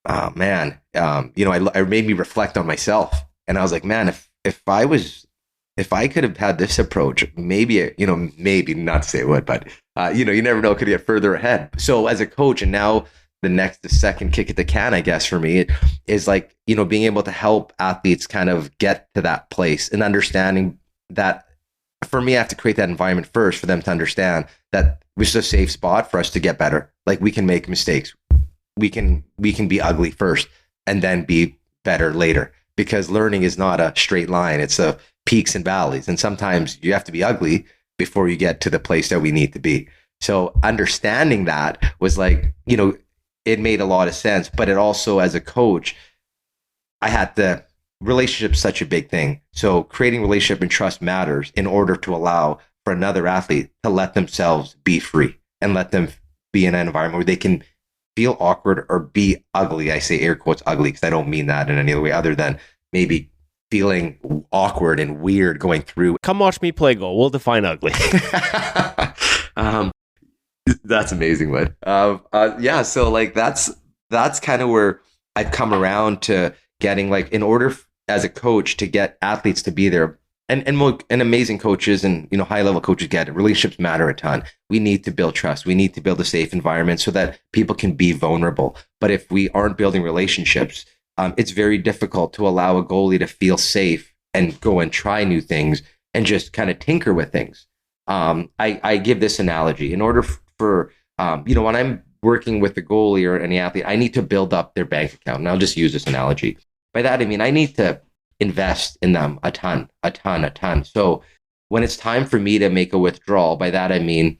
It made me reflect on myself. And I was like, man, if I could have had this approach, maybe not to say it would, but you never know, could get further ahead. So as a coach, and now the second kick at the can, I guess, for me, it is like, being able to help athletes kind of get to that place and understanding that for me, I have to create that environment first for them to understand that this is a safe spot for us to get better. Like we can make mistakes. We can be ugly first and then be better later, because learning is not a straight line. It's a peaks and valleys. And sometimes you have to be ugly before you get to the place that we need to be. So understanding that was like, it made a lot of sense, but it also, as a coach, relationship's such a big thing. So creating relationship and trust matters in order to allow for another athlete to let themselves be free and let them be in an environment where they can feel awkward or be ugly. I say air quotes ugly because I don't mean that in any other way other than maybe feeling awkward and weird going through. Come watch me play goal. We'll define ugly. That's amazing, Wood. So like that's kind of where I've come around to getting, like, in order as a coach to get athletes to be there, and amazing coaches and high level coaches get it. Relationships matter a ton. We need to build trust. We need to build a safe environment so that people can be vulnerable. But if we aren't building relationships, it's very difficult to allow a goalie to feel safe and go and try new things and just kind of tinker with things. I give this analogy. In order for when I'm working with the goalie or any athlete, I need to build up their bank account. And I'll just use this analogy. By that, I mean, I need to invest in them a ton. So when it's time for me to make a withdrawal, by that, I mean,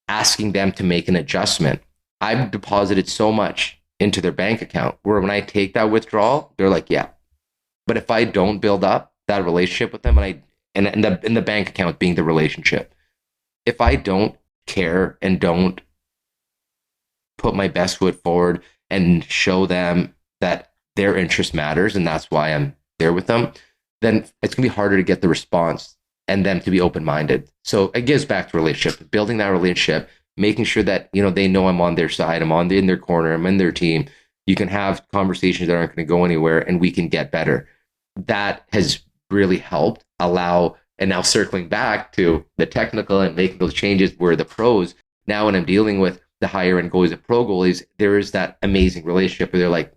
asking them to make an adjustment. I've deposited so much into their bank account where when I take that withdrawal, they're like, yeah. But if I don't build up that relationship with them, and the bank account being the relationship, if I don't care and don't put my best foot forward and show them that their interest matters and that's why I'm there with them, then it's going to be harder to get the response and them to be open-minded. So it gives back to relationship, building that relationship, making sure that, they know I'm on their side, in their corner, I'm in their team. You can have conversations that aren't going to go anywhere and we can get better. that has really helped allow, and now circling back to the technical and making those changes where the pros, now when I'm dealing with the higher end goalies, the pro goalies, there is that amazing relationship where they're like,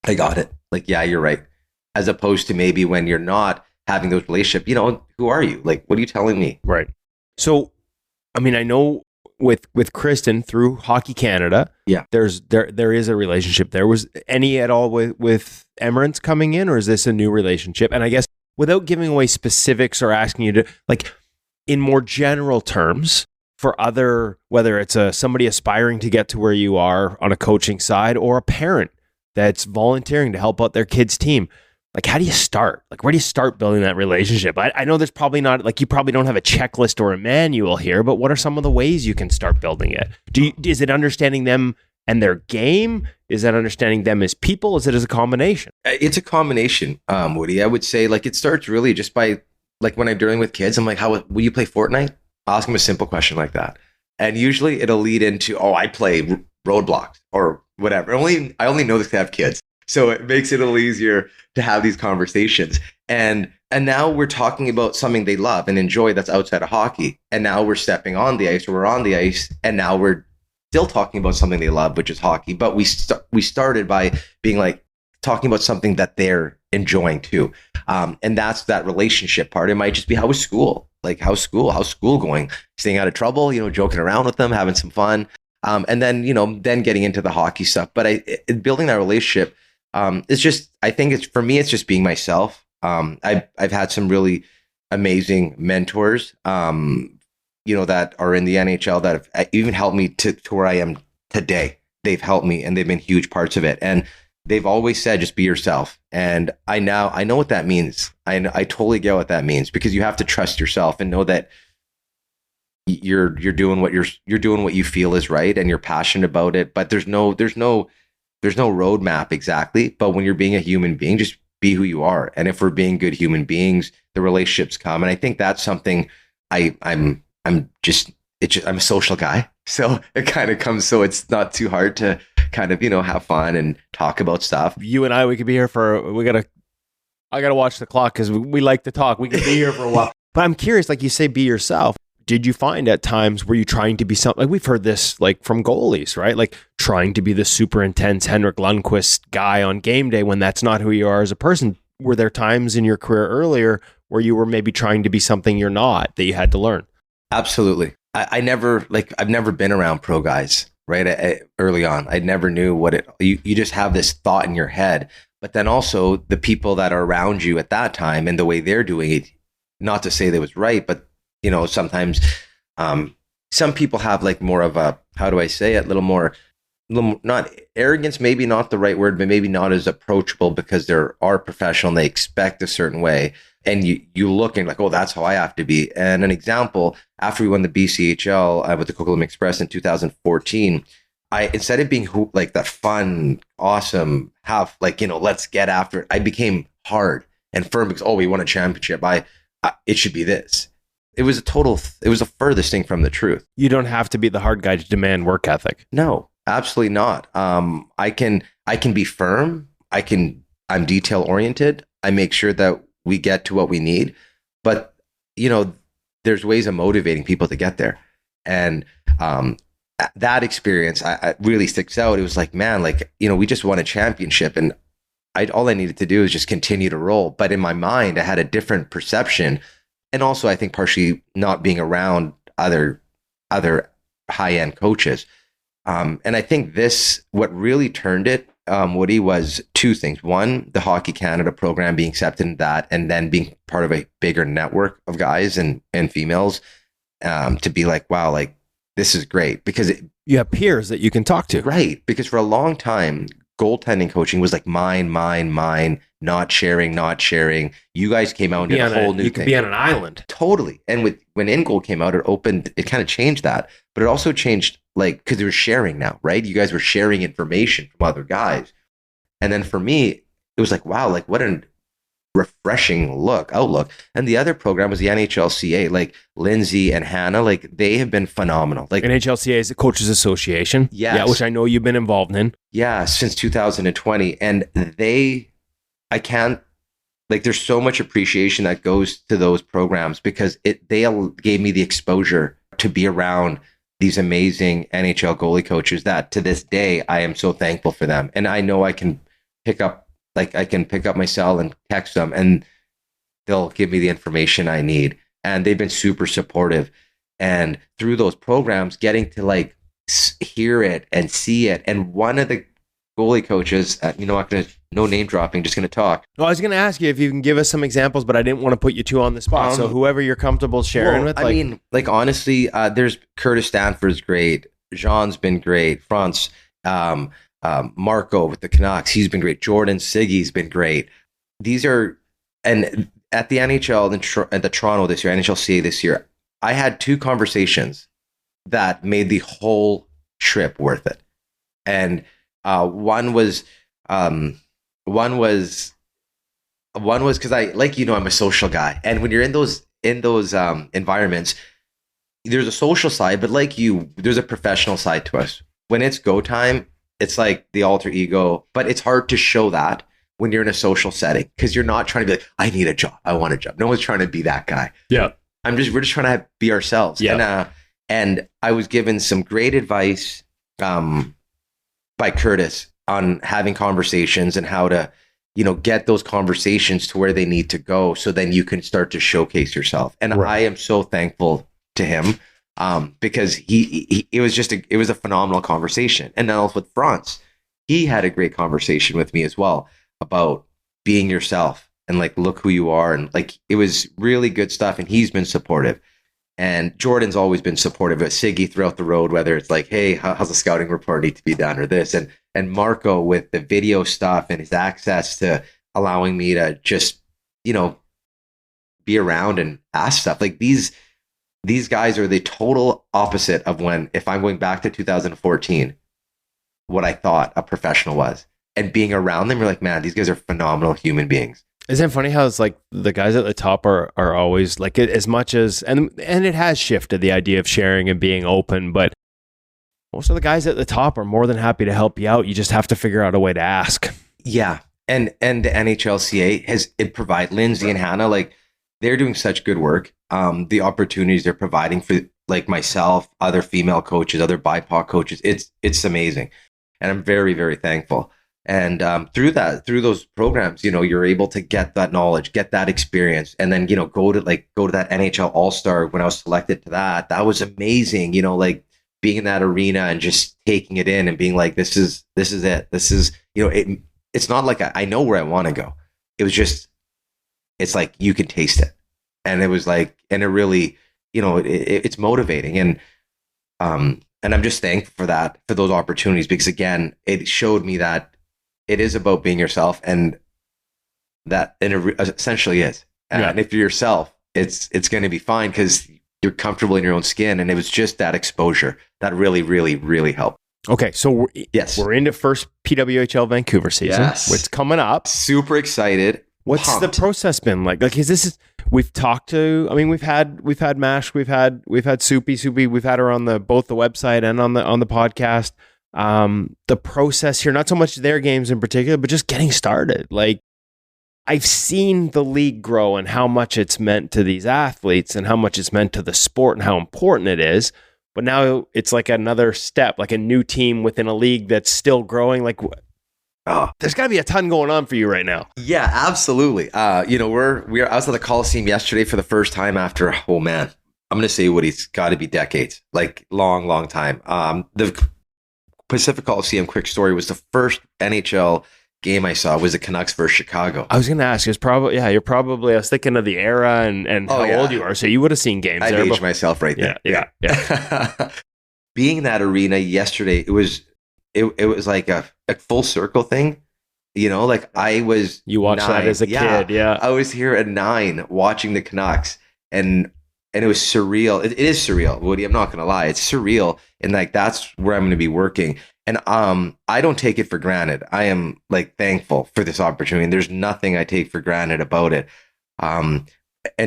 I got it. Like, yeah, you're right. As opposed to maybe when you're not having those relationships, who are you? Like, what are you telling me? Right. So, I mean, I know with Kristen through Hockey Canada, there is a relationship there. Was any at all with Emirates coming in, or is this a new relationship? And I guess without giving away specifics or asking you to, like, in more general terms, for other, whether it's somebody aspiring to get to where you are on a coaching side, or a parent that's volunteering to help out their kid's team, like, how do you start? Like, where do you start building that relationship? I know there's probably not, like, you probably don't have a checklist or a manual here, but what are some of the ways you can start building it? Is it understanding them and their game? Is that understanding them as people? Is it as a combination? It's a combination, Woody. I would say, like, it starts really just by, like, when I'm dealing with kids, I'm like, will you play Fortnite? I'll ask them a simple question like that. And usually it'll lead into, I play Roadblocks or whatever. I only know this to have kids. So it makes it a little easier to have these conversations. And now we're talking about something they love and enjoy that's outside of hockey. And now we're stepping on the ice, or we're on the ice, and now we're still talking about something they love, which is hockey. But we started by being like talking about something that they're enjoying too. And that's that relationship part. It might just be, how was school? Like, how's school going? Staying out of trouble, joking around with them, having some fun. And then, then getting into the hockey stuff. But building that relationship, it's just, I think it's just being myself. I've had some really amazing mentors, that are in the NHL that have even helped me to where I am today. They've helped me, and they've been huge parts of it. And they've always said, just be yourself. And I know what that means. I totally get what that means, because you have to trust yourself and know that you're doing what you're doing what you feel is right, and you're passionate about it. But there's no roadmap exactly. But when you're being a human being, just be who you are. And if we're being good human beings, the relationships come. And I think that's something I'm a social guy. So it kind of comes, so it's not too hard to kind of, have fun and talk about stuff. You and we could be here I got to watch the clock because we like to talk. We could be here for a while. But I'm curious, like you say, be yourself. Did you find at times, were you trying to be something, like we've heard this like from goalies, right? Like trying to be the super intense Henrik Lundqvist guy on game day when that's not who you are as a person. Were there times in your career earlier where you were maybe trying to be something you're not, that you had to learn? Absolutely. I've never been around pro guys, right? Early on, I never knew you just have this thought in your head, but then also the people that are around you at that time and the way they're doing it, not to say that was right, but sometimes some people have like more of a, how do I say it? little more, not arrogance, maybe not the right word, but maybe not as approachable because they are professional and they expect a certain way. And you look and like, oh, that's how I have to be. And an example, after we won the BCHL with the Coquitlam Express in 2014, instead of being like that fun, awesome, let's get after it, I became hard and firm because, we won a championship. It should be this. It was the furthest thing from the truth. You don't have to be the hard guy to demand work ethic. No, absolutely not. I can be firm. I'm detail oriented. I make sure that we get to what we need, but there's ways of motivating people to get there. And that experience I really sticks out. It was like, man, we just won a championship, and all I needed to do is just continue to roll. But in my mind, I had a different perception. And also, I think partially not being around other high-end coaches. And I think what really turned it, Woody, was two things. One, the Hockey Canada program, being accepted in that, and then being part of a bigger network of guys and females, to be like, wow, like, this is great. Because you have peers that you can talk to. Right. Because for a long time, goaltending coaching was like mine, not sharing. You guys came out and did a whole new thing. You could be on an island. Totally. And when InGoal came out, it kind of changed that. But it also changed, because they were sharing now, right? You guys were sharing information from other guys. And then for me, it was like, wow, like what a refreshing outlook. And the other program was the NHLCA, like Lindsay and Hannah, like they have been phenomenal. Like NHLCA is the Coaches Association. Yes. Yeah, which I know you've been involved in. Yeah, since 2020. And like there's so much appreciation that goes to those programs because they gave me the exposure to be around these amazing NHL goalie coaches that to this day I am so thankful for them. And I know I can pick up my cell and text them and they'll give me the information I need. And they've been super supportive. And through those programs, getting to like hear it and see it. And one of the goalie coaches, no name dropping, just going to talk. Well, I was going to ask you if you can give us some examples, but I didn't want to put you two on the spot. So whoever you're comfortable sharing with. Honestly, there's Curtis Stanford's great. Jean's been great. Franz, Marco with the Canucks, he's been great. Jordan Siggy's been great. These are, and at the NHL at the Toronto this year, NHLCA this year, I had 2 conversations that made the whole trip worth it. And one was because I'm a social guy, and when you're in those environments, there's a social side, but there's a professional side to us. When it's go time, it's like the alter ego, but it's hard to show that when you're in a social setting because you're not trying to be like, I need a job, I want a job. No one's trying to be that guy. Yeah, we're just trying to be ourselves. Yeah. And I was given some great advice by Curtis on having conversations and how to, get those conversations to where they need to go. So then you can start to showcase yourself. And right. I am so thankful to him because it was a phenomenal conversation. And then also with Franz, he had a great conversation with me as well about being yourself and like, look who you are. And like, it was really good stuff. And he's been supportive. And Jordan's always been supportive of Siggy throughout the road, whether it's like, hey, how's the scouting report need to be done or this? And Marco with the video stuff and his access to allowing me to just, be around and ask stuff. Like these guys are the total opposite of if I'm going back to 2014, what I thought a professional was. And being around them, you're like, man, these guys are phenomenal human beings. Isn't it funny how it's like the guys at the top are always like as much as, and it has shifted the idea of sharing and being open, but most of the guys at the top are more than happy to help you out. You just have to figure out a way to ask. Yeah. And the NHLCA provide Lindsay and Hannah, like they're doing such good work. The opportunities they're providing for like myself, other female coaches, other BIPOC coaches, it's amazing. And I'm very, very thankful. And through those programs, you're able to get that knowledge, get that experience, and then go to that NHL All-Star. When I was selected to that was amazing. Like being in that arena and just taking it in and being like, this is it. This is it's not like I know where I want to go. It was just, it's like you can taste it, and it was like, and it really, it's motivating, and I'm just thankful for those opportunities because again, it showed me that. It is about being yourself, and that essentially is. And if you're yourself, it's going to be fine because you're comfortable in your own skin. And it was just that exposure that really, really, really helped. Okay, so we're into first PWHL Vancouver season. Yes, it's coming up. Super excited. What's pumped. the process been like? Like, we've talked to. I mean, we've had Mash, we've had Soupy, we've had her on both the website and on the podcast. The process here, not so much their games in particular, but just getting started. Like I've seen the league grow and how much it's meant to these athletes and how much it's meant to the sport and how important it is. But now it's like another step, like a new team within a league that's still growing. Like, there's got to be a ton going on for you right now. Yeah, absolutely. I was at the Coliseum yesterday for the first time after, oh man, I'm going to say what it's got to be decades, like long, long time. The Pacific Coliseum, quick story, was the first NHL game I saw was the Canucks versus Chicago. I was going to ask, I was thinking of the era and how old you are. So you would have seen games I've there. aged myself right there. Yeah. Being in that arena yesterday, it was like a full circle thing. Like I was You watched 9, that as a kid, yeah. I was here at 9 watching the Canucks and it was surreal. It is surreal, Woody. I'm not going to lie. It's surreal. And like, that's where I'm going to be working. And I don't take it for granted. I am like thankful for this opportunity. And there's nothing I take for granted about it. And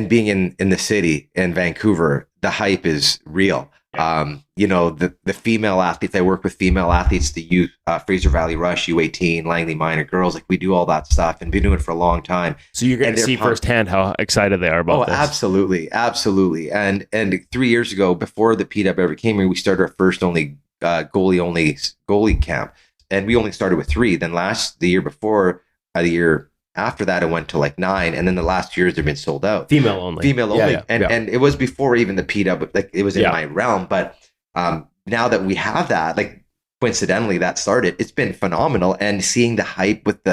being in the city in Vancouver, the hype is real. The female athletes, I work with female athletes, the youth, Fraser Valley Rush, U18, Langley Minor girls, like we do all that stuff and been doing it for a long time. So you're going to see firsthand how excited they are about this. Absolutely. Absolutely. And 3 years ago, before the PW ever came here, we started our first goalie camp. And we only started with 3. Then the year after that, it went to like 9. And then the last 2 years, they've been sold out. Female only. Yeah. And it was before even the PW, like it was in my realm. But now that we have that, like coincidentally that started, it's been phenomenal. And seeing the hype with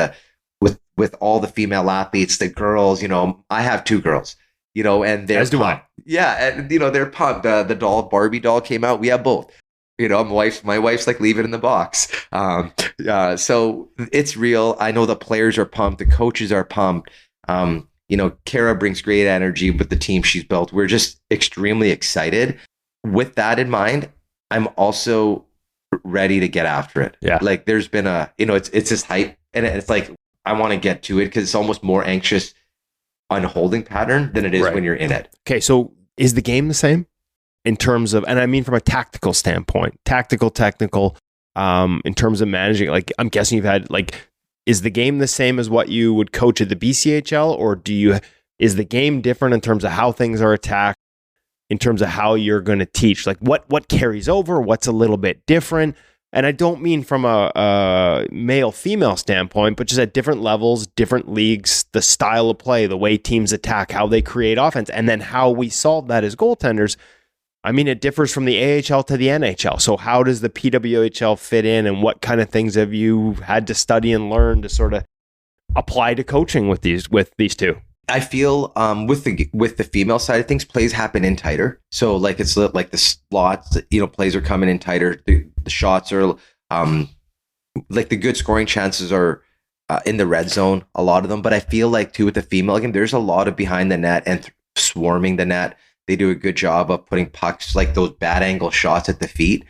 all the female athletes, the girls, I have 2 girls, and they're pumped. Yeah. And, they're pumped. The Barbie doll came out. We have both. My wife's like, leave it in the box. So it's real. I know the players are pumped. The coaches are pumped. Kara brings great energy with the team she's built. We're just extremely excited. With that in mind, I'm also ready to get after it. Yeah. Like there's been it's this hype, and it's like, I want to get to it because it's almost more anxious on holding pattern than it is when you're in it. Okay. So is the game the same? In terms of, and I mean from a tactical standpoint, technical, in terms of managing, like I'm guessing you've had, like, is the game the same as what you would coach at the BCHL, or is the game different in terms of how things are attacked, in terms of how you're going to teach? Like what carries over, what's a little bit different? And I don't mean from a male-female standpoint, but just at different levels, different leagues, the style of play, the way teams attack, how they create offense, and then how we solve that as goaltenders. I mean, it differs from the AHL to the NHL. So how does the PWHL fit in, and what kind of things have you had to study and learn to sort of apply to coaching with these two? I feel with the female side of things, plays happen in tighter. So like it's like the slots, plays are coming in tighter. The shots are like the good scoring chances are in the red zone, a lot of them. But I feel like too with the female game, there's a lot of behind the net and swarming the net. They do a good job of putting pucks, like those bad angle shots at the feet,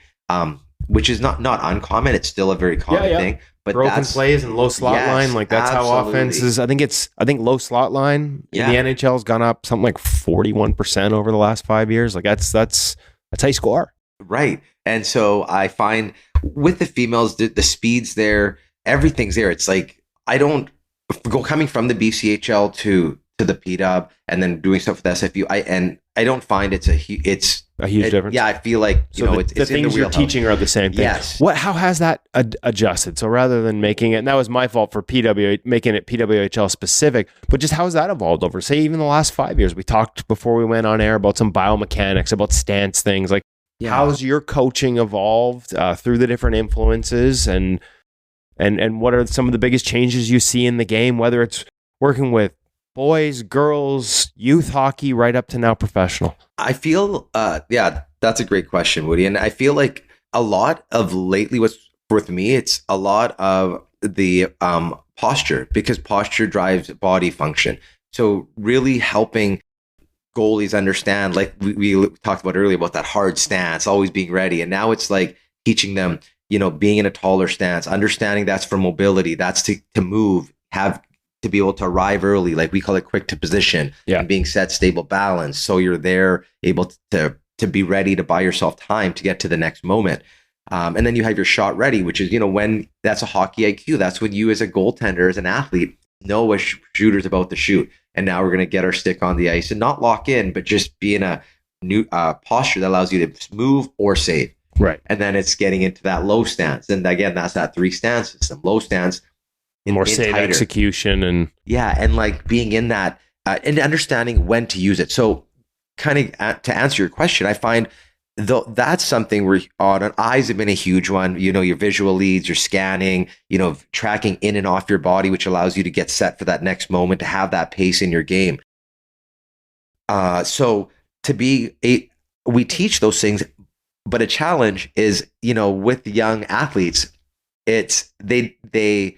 which is not uncommon. It's still a very common thing. But broken plays and low slot line, like that's how offense is. I think low slot line in the NHL has gone up something like 41% over the last 5 years. Like that's how you score. Right. And so I find with the females, the speed's there, everything's there. It's like coming from the BCHL to the PW and then doing stuff with SFU. I don't find it's a huge difference. Yeah, I feel like it's the things you're teaching are the same thing. Yes. How has that adjusted? So rather than making it, and that was my fault for making it PWHL specific, but just how has that evolved over, say, even the last 5 years? We talked before we went on air about some biomechanics, about stance things. Like, how's your coaching evolved through the different influences, and what are some of the biggest changes you see in the game, whether it's working with boys, girls, youth hockey, right up to now professional? I feel, that's a great question, Woody. And I feel like a lot of lately, what's with me, it's a lot of the posture, because posture drives body function. So really helping goalies understand, like we talked about earlier, about that hard stance, always being ready. And now it's like teaching them, being in a taller stance, understanding that's for mobility, that's to move, to be able to arrive early, like we call it quick to position, and being set, stable, balance. So you're there able to be ready to buy yourself time to get to the next moment. And then you have your shot ready, which is, when that's a hockey IQ. That's when you as a goaltender, as an athlete, know what shooter's about to shoot. And now we're going to get our stick on the ice and not lock in, but just be in a new posture that allows you to move or save. Right. And then it's getting into that low stance. And again, that's that 3 stance system, low stance, more save execution, and like being in that and understanding when to use it. So kind of to answer your question, I find that's something where eyes have been a huge one. Your visual leads, your scanning, tracking in and off your body, which allows you to get set for that next moment, to have that pace in your game. So we teach those things, but a challenge is, with young athletes, it's they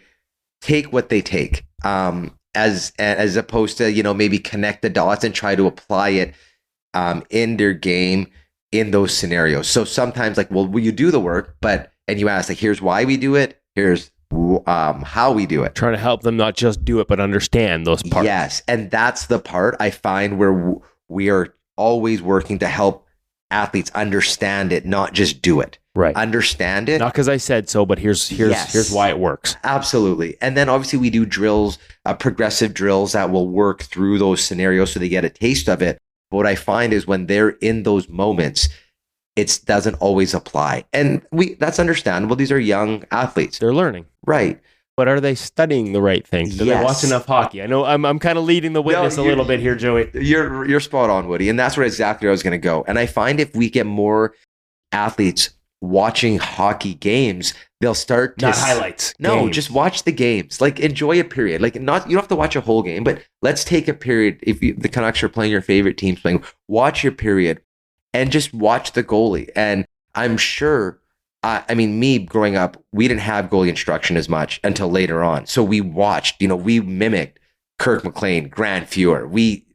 take what they take, as opposed to, maybe connect the dots and try to apply it in their game in those scenarios. So sometimes will you do the work, and you ask, here's why we do it, here's how we do it. Trying to help them not just do it, but understand those parts. Yes. And that's the part I find where we are always working to help athletes understand it, not just do it. Right. Understand it. Not because I said so, but here's why it works. Absolutely. And then obviously we do drills, progressive drills that will work through those scenarios so they get a taste of it. But what I find is when they're in those moments, it doesn't always apply. And that's understandable. These are young athletes. They're learning. Right. But are they studying the right things? Do they watch enough hockey? I know I'm kind of leading the witness a little bit here, Joey. You're spot on, Woody. And that's where exactly I was going to go. And I find if we get more athletes watching hockey games, they'll start to not highlights. No, games. just watch the games. Like enjoy a period. Like not, you don't have to watch a whole game, but let's take a period. If the Canucks are playing, your favorite team's playing, watch your period and just watch the goalie. And I'm sure, I mean, me growing up, we didn't have goalie instruction as much until later on. So we watched, we mimicked Kirk McLean, Grant Fuhr.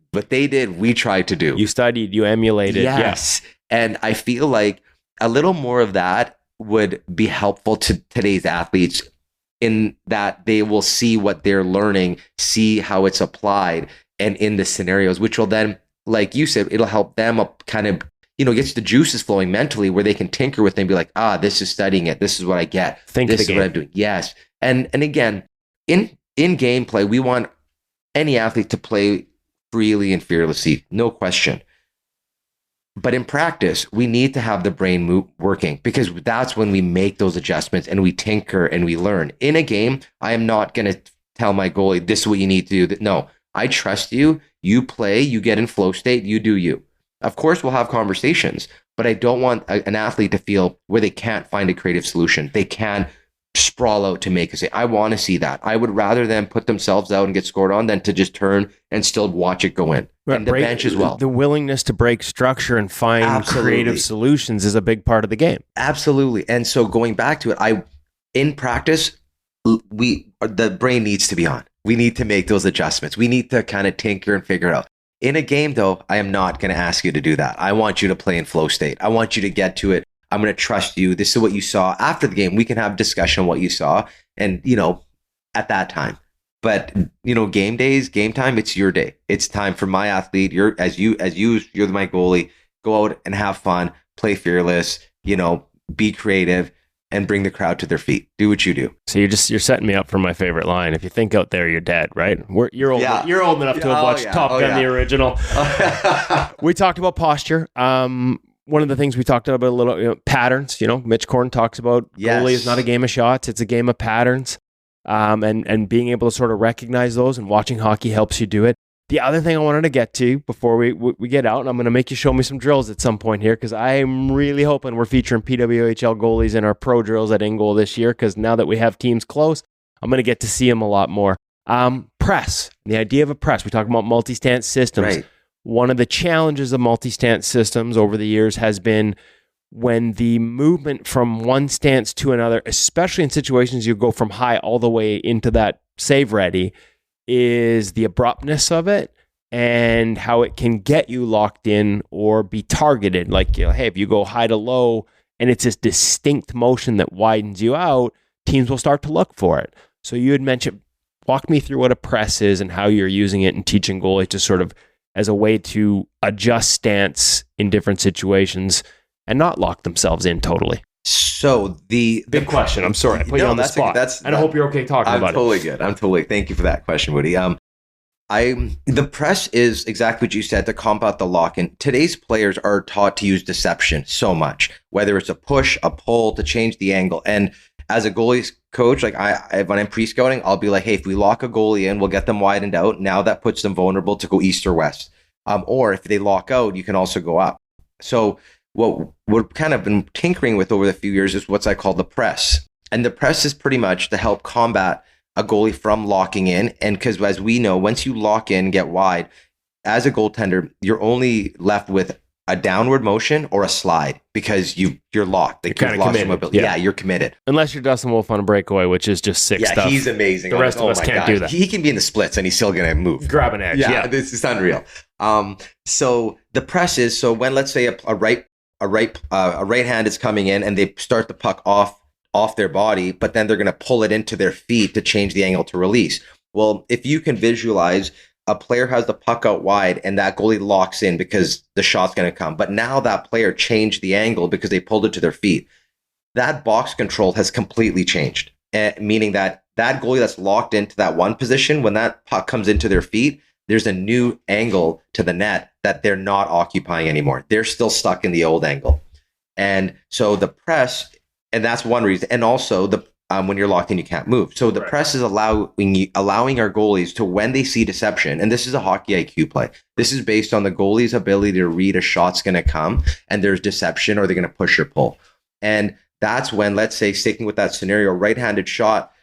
What they did, we tried to do. You studied, you emulated. Yes. And I feel like a little more of that would be helpful to today's athletes in that they will see what they're learning, see how it's applied and in the scenarios, which will then, like you said, it'll help them kind of, gets the juices flowing mentally where they can tinker with it and be like, this is studying it. This is what I get. This is what I'm doing. Yes. And again, in gameplay, we want any athlete to play freely and fearlessly, no question. But in practice, we need to have the brain working because that's when we make those adjustments and we tinker and we learn. In a game, I am not going to tell my goalie, this is what you need to do. No, I trust you. You play, you get in flow state, you do you. Of course, we'll have conversations, but I don't want an athlete to feel where they can't find a creative solution. They can't sprawl out to make a say. I want to see that. I would rather them put themselves out and get scored on than to just turn and still watch it go in. And the bench as well. The willingness to break structure and find creative solutions is a big part of the game. Absolutely. And so going back to it, in practice, the brain needs to be on. We need to make those adjustments. We need to kind of tinker and figure it out. In a game, though, I am not going to ask you to do that. I want you to play in flow state. I want you to get to it. I'm going to trust you. This is what you saw. After the game, we can have discussion on what you saw and, at that time. But, game time, it's your day. It's time for my athlete. You're my goalie. Go out and have fun, play fearless, be creative and bring the crowd to their feet. Do what you do. So you're setting me up for my favorite line. If you think out there, you're dead, right? You're old enough to have watched Top Gun, the original. We talked about posture. One of the things we talked about a little, patterns. Mitch Korn talks about goalie is not a game of shots; it's a game of patterns. And being able to sort of recognize those and watching hockey helps you do it. The other thing I wanted to get to before we get out, and I'm going to make you show me some drills at some point here because I'm really hoping we're featuring PWHL goalies in our pro drills at InGoal this year because now that we have teams close, I'm going to get to see them a lot more. Press, the idea of a press. We talk about multi-stance systems. Right. One of the challenges of multi-stance systems over the years has been when the movement from one stance to another, especially in situations you go from high all the way into that save ready, is the abruptness of it and how it can get you locked in or be targeted. Like, hey, if you go high to low and it's this distinct motion that widens you out, teams will start to look for it. So you had mentioned, walk me through what a press is and how you're using it and teaching goalies to sort of as a way to adjust stance in different situations and not lock themselves in totally. So the big question. I'm sorry, I put you on the spot. And I hope you're okay talking about it. I'm totally good. I'm totally. Thank you for that question, Woody. The press is exactly what you said to combat the lock in. Today's players are taught to use deception so much, whether it's a push, a pull to change the angle. And as a goalie coach, like when I'm pre-scouting, I'll be like, hey, if we lock a goalie in, we'll get them widened out. Now that puts them vulnerable to go east or west. Or if they lock out, you can also go up. So what we've kind of been tinkering with over the few years is what I call the press. And the press is pretty much to help combat a goalie from locking in. And because as we know, once you lock in, get wide, as a goaltender, you're only left with a downward motion or a slide because you're locked. Like you're lost your mobility. Yeah, you're committed. Unless you're Dustin Wolf on a breakaway, which is just sick stuff. Yeah, he's amazing. The rest of us can't do that. He can be in the splits and he's still going to move. Grab an edge. Yeah. This is unreal. So the press is, so when let's say a right hand is coming in and they start the puck off their body, but then they're going to pull it into their feet to change the angle to release. Well, if you can visualize a player has the puck out wide and that goalie locks in because the shot's going to come. But now that player changed the angle because they pulled it to their feet. That box control has completely changed, meaning that goalie that's locked into that one position, when that puck comes into their feet, there's a new angle to the net that they're not occupying anymore. They're still stuck in the old angle. And so the press, and that's one reason. And also when you're locked in, you can't move. So the press is allowing our goalies to, when they see deception, and this is a hockey IQ play. This is based on the goalie's ability to read a shot's going to come and there's deception or they're going to push or pull. And that's when, let's say, sticking with that scenario, right-handed shot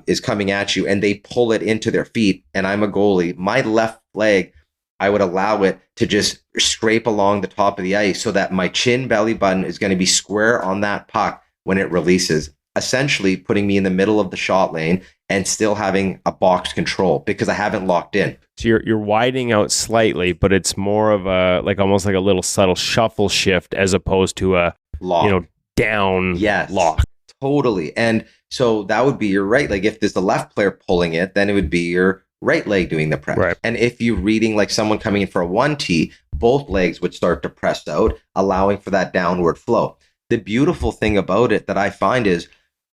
is coming at you and they pull it into their feet. And I'm a goalie. My left leg, I would allow it to just scrape along the top of the ice so that my chin belly button is going to be square on that puck when it releases, essentially putting me in the middle of the shot lane and still having a box control because I haven't locked in. So you're widening out slightly, but it's more of a, like, almost like a little subtle shuffle shift as opposed to a lock. Down lock. Totally. And so that would be your right leg. If there's the left player pulling it, then it would be your right leg doing the press. Right. And if you're reading like someone coming in for a 1T, both legs would start to press out, allowing for that downward flow. The beautiful thing about it that I find is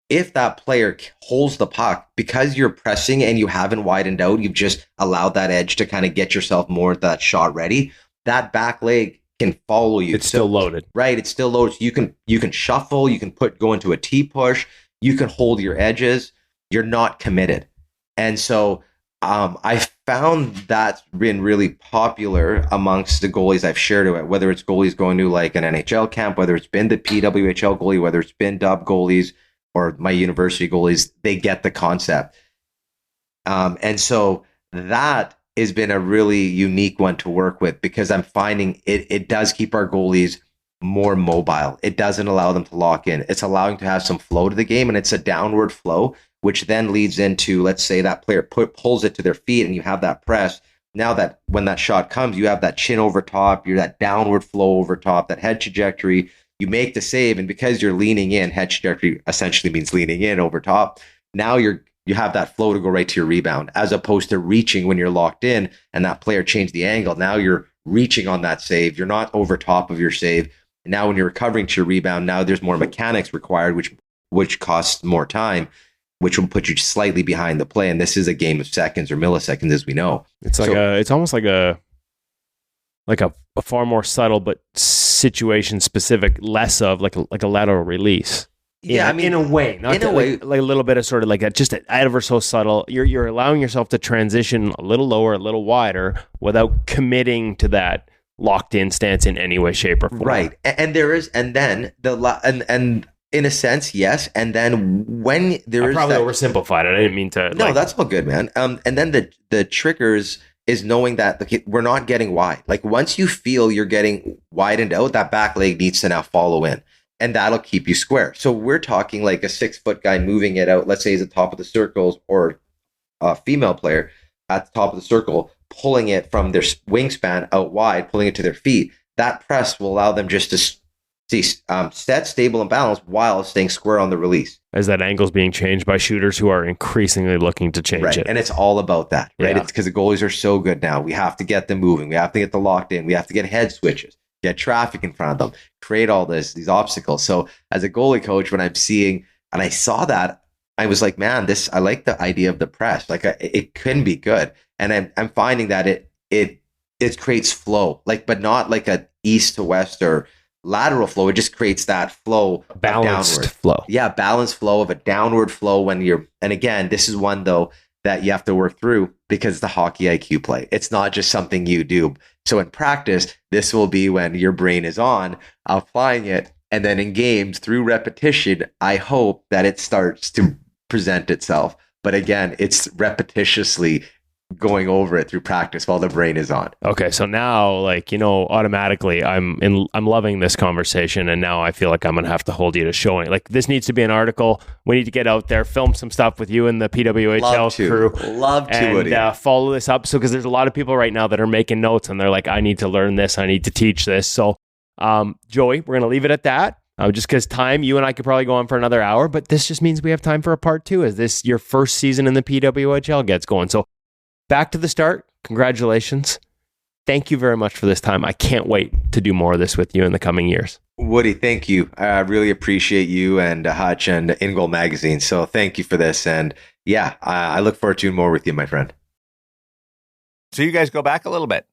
if that player holds the puck, because you're pressing and you haven't widened out, you've just allowed that edge to kind of get yourself more at that shot ready, that back leg can follow you. It's still loaded. Right. It's still loaded. So you can shuffle, you can go into a T push, you can hold your edges. You're not committed. And so I found that's been really popular amongst the goalies I've shared it, whether it's goalies going to like an NHL camp, whether it's been the PWHL goalie, whether it's been dub goalies or my university goalies, they get the concept. And so that has been a really unique one to work with because I'm finding it does keep our goalies more mobile. It doesn't allow them to lock in. It's allowing to have some flow to the game, and it's a downward flow, which then leads into, let's say that player pulls it to their feet and you have that press. Now that when that shot comes, you have that chin over top, you're that downward flow over top, that head trajectory, you make the save. And because you're leaning in, head trajectory essentially means leaning in over top. Now you have that flow to go right to your rebound, as opposed to reaching when you're locked in and that player changed the angle. Now you're reaching on that save. You're not over top of your save. And now when you're recovering to your rebound, now there's more mechanics required, which costs more time, which will put you slightly behind the play. And this is a game of seconds or milliseconds, as we know. It's like it's almost like a far more subtle but situation specific, less of like a lateral release. Yeah, I mean, in a way, not in a way, like a little bit of sort of like a, just ever so subtle. You're allowing yourself to transition a little lower, a little wider, without committing to that locked in stance in any way, shape, or form. Right, and there is, and then and in a sense, yes, and then when there is, I probably oversimplified it. I didn't mean to. No, that's all good, man. And then the triggers is knowing that we're not getting wide. Like once you feel you're getting widened out, that back leg needs to now follow in. And that'll keep you square. So we're talking like a 6-foot guy moving it out, let's say he's at the top of the circles, or a female player at the top of the circle, pulling it from their wingspan out wide, pulling it to their feet. That press will allow them just to stay set, stable, and balanced while staying square on the release. As that angle's being changed by shooters who are increasingly looking to change it. And it's all about that, right? Yeah. It's because the goalies are so good now. We have to get them moving. We have to get them locked in. We have to get head switches. Get traffic in front of them, create all these obstacles. So as a goalie coach, when I'm seeing, and I saw that, I was like, man, I like the idea of the press. Like it can be good. And I'm finding that it creates flow, like, but not like a east to west or lateral flow. It just creates that flow. Balanced flow. Yeah. Balanced flow of a downward flow and again, this is one though that you have to work through because it's the hockey IQ play. It's not just something you do. So in practice, this will be when your brain is on, applying it. And then in games, through repetition, I hope that it starts to present itself. But again, it's repetitiously going over it through practice while the brain is on. Okay, so now, automatically, I'm loving this conversation, and now I feel like I'm gonna have to hold you to showing. Like, this needs to be an article. We need to get out there, film some stuff with you and the PWHL crew. Love to, and follow this up. So, because there's a lot of people right now that are making notes, and they're like, I need to learn this. I need to teach this. So, Joey, we're gonna leave it at that. Just because time, you and I could probably go on for another hour, but this just means we have time for a part 2 as this your first season in the PWHL gets going. So. Back to the start, congratulations. Thank you very much for this time. I can't wait to do more of this with you in the coming years. Woody, thank you. I really appreciate you and Hutch and InGoal Magazine. So thank you for this. And yeah, I look forward to doing more with you, my friend. So you guys go back a little bit.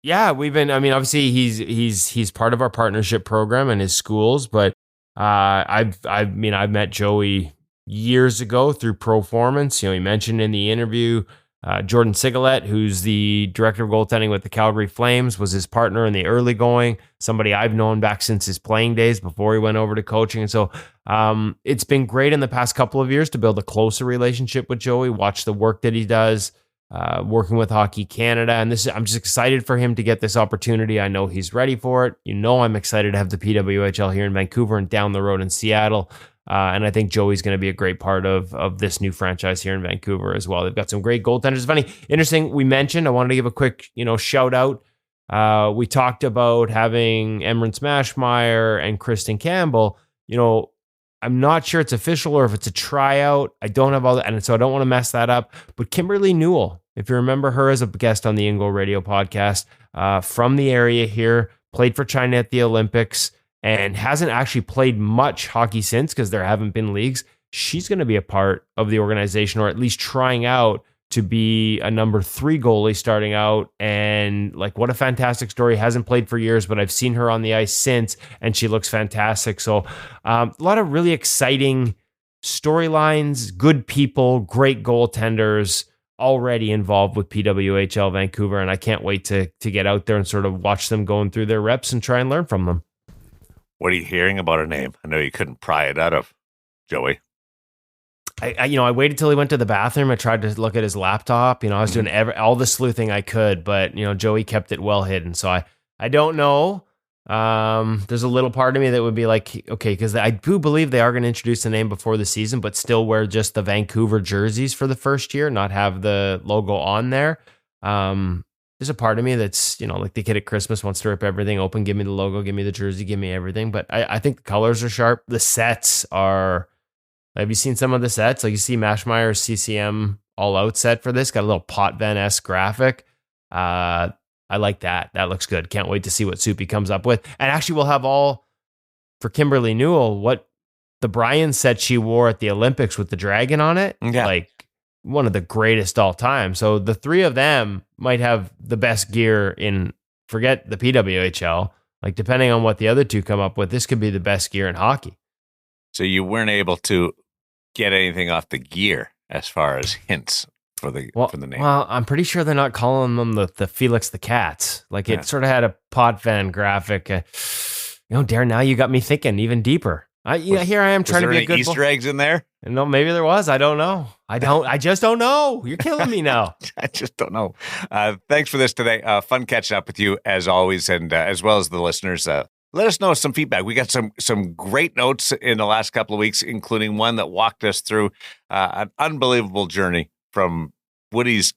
Yeah, we've been. I mean, obviously, he's part of our partnership program and his schools. But I've met Joey years ago through Proformance. You know, he mentioned in the interview Jordan Sigalet, who's the director of goaltending with the Calgary Flames, was his partner in the early going. Somebody I've known back since his playing days before he went over to coaching. And so it's been great in the past couple of years to build a closer relationship with Joey. Watch the work that he does. Working with Hockey Canada, and I'm just excited for him to get this opportunity. I know he's ready for it. You know, I'm excited to have the PWHL here in Vancouver and down the road in Seattle. And I think Joey's going to be a great part of this new franchise here in Vancouver as well. They've got some great goaltenders. Funny, interesting. We mentioned, I wanted to give a quick, shout out. We talked about having Emran Smashmeyer and Kristen Campbell. I'm not sure it's official or if it's a tryout. I don't have all that, and so I don't want to mess that up. But Kimberly Newell, if you remember her as a guest on the InGoal Radio podcast, from the area here, played for China at the Olympics, and hasn't actually played much hockey since because there haven't been leagues. She's going to be a part of the organization, or at least trying out to be a number 3 goalie starting out. And what a fantastic story. Hasn't played for years, but I've seen her on the ice since, and she looks fantastic. So a lot of really exciting storylines, good people, great goaltenders already involved with PWHL Vancouver. And I can't wait to get out there and sort of watch them going through their reps and try and learn from them. What are you hearing about her name? I know you couldn't pry it out of Joey. I waited till he went to the bathroom. I tried to look at his laptop. I was doing all the sleuthing I could, but Joey kept it well hidden. So I don't know. There's a little part of me that would be like, okay, because I do believe they are going to introduce the name before the season, but still wear just the Vancouver jerseys for the first year, not have the logo on there. There's a part of me that's, like the kid at Christmas wants to rip everything open. Give me the logo, give me the jersey, give me everything. But I think the colors are sharp. The sets are. Have you seen some of the sets? Like you see Mashmeyer's CCM All Out set for this. Got a little Potvin-esque graphic. I like that. That looks good. Can't wait to see what Soupy comes up with. And actually we'll have all, for Kimberly Newell, what the Brian set she wore at the Olympics with the dragon on it. Yeah. Like one of the greatest all time. So the 3 of them might have the best gear in, forget the PWHL. Like depending on what the other 2 come up with, this could be the best gear in hockey. So you weren't able to get anything off the gear as far as hints for the name. Well, I'm pretty sure they're not calling them the Felix the Cats. It sort of had a Potvin graphic. Darren, now you got me thinking even deeper. Here I am trying to be a good Easter eggs in there? No, maybe there was. I don't know. I just don't know. You're killing me now. I just don't know. Thanks for this today. Fun catching up with you as always, and as well as the listeners. Let us know some feedback. We got some great notes in the last couple of weeks, including one that walked us through an unbelievable journey from Woody's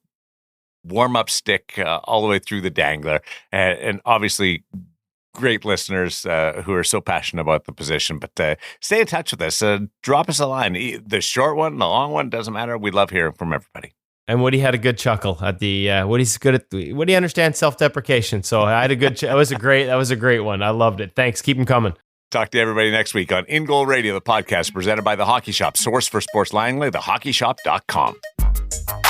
warm-up stick all the way through the dangler. And obviously, great listeners who are so passionate about the position. But stay in touch with us. Drop us a line. The short one, the long one, doesn't matter. We love hearing from everybody. And Woody had a good chuckle at the Woody's good at Woody understands self-deprecation. So I had a good that was a great one. I loved it. Thanks. Keep them coming. Talk to everybody next week on InGoal Radio, the podcast presented by The Hockey Shop, source for sports Langley, thehockeyshop.com.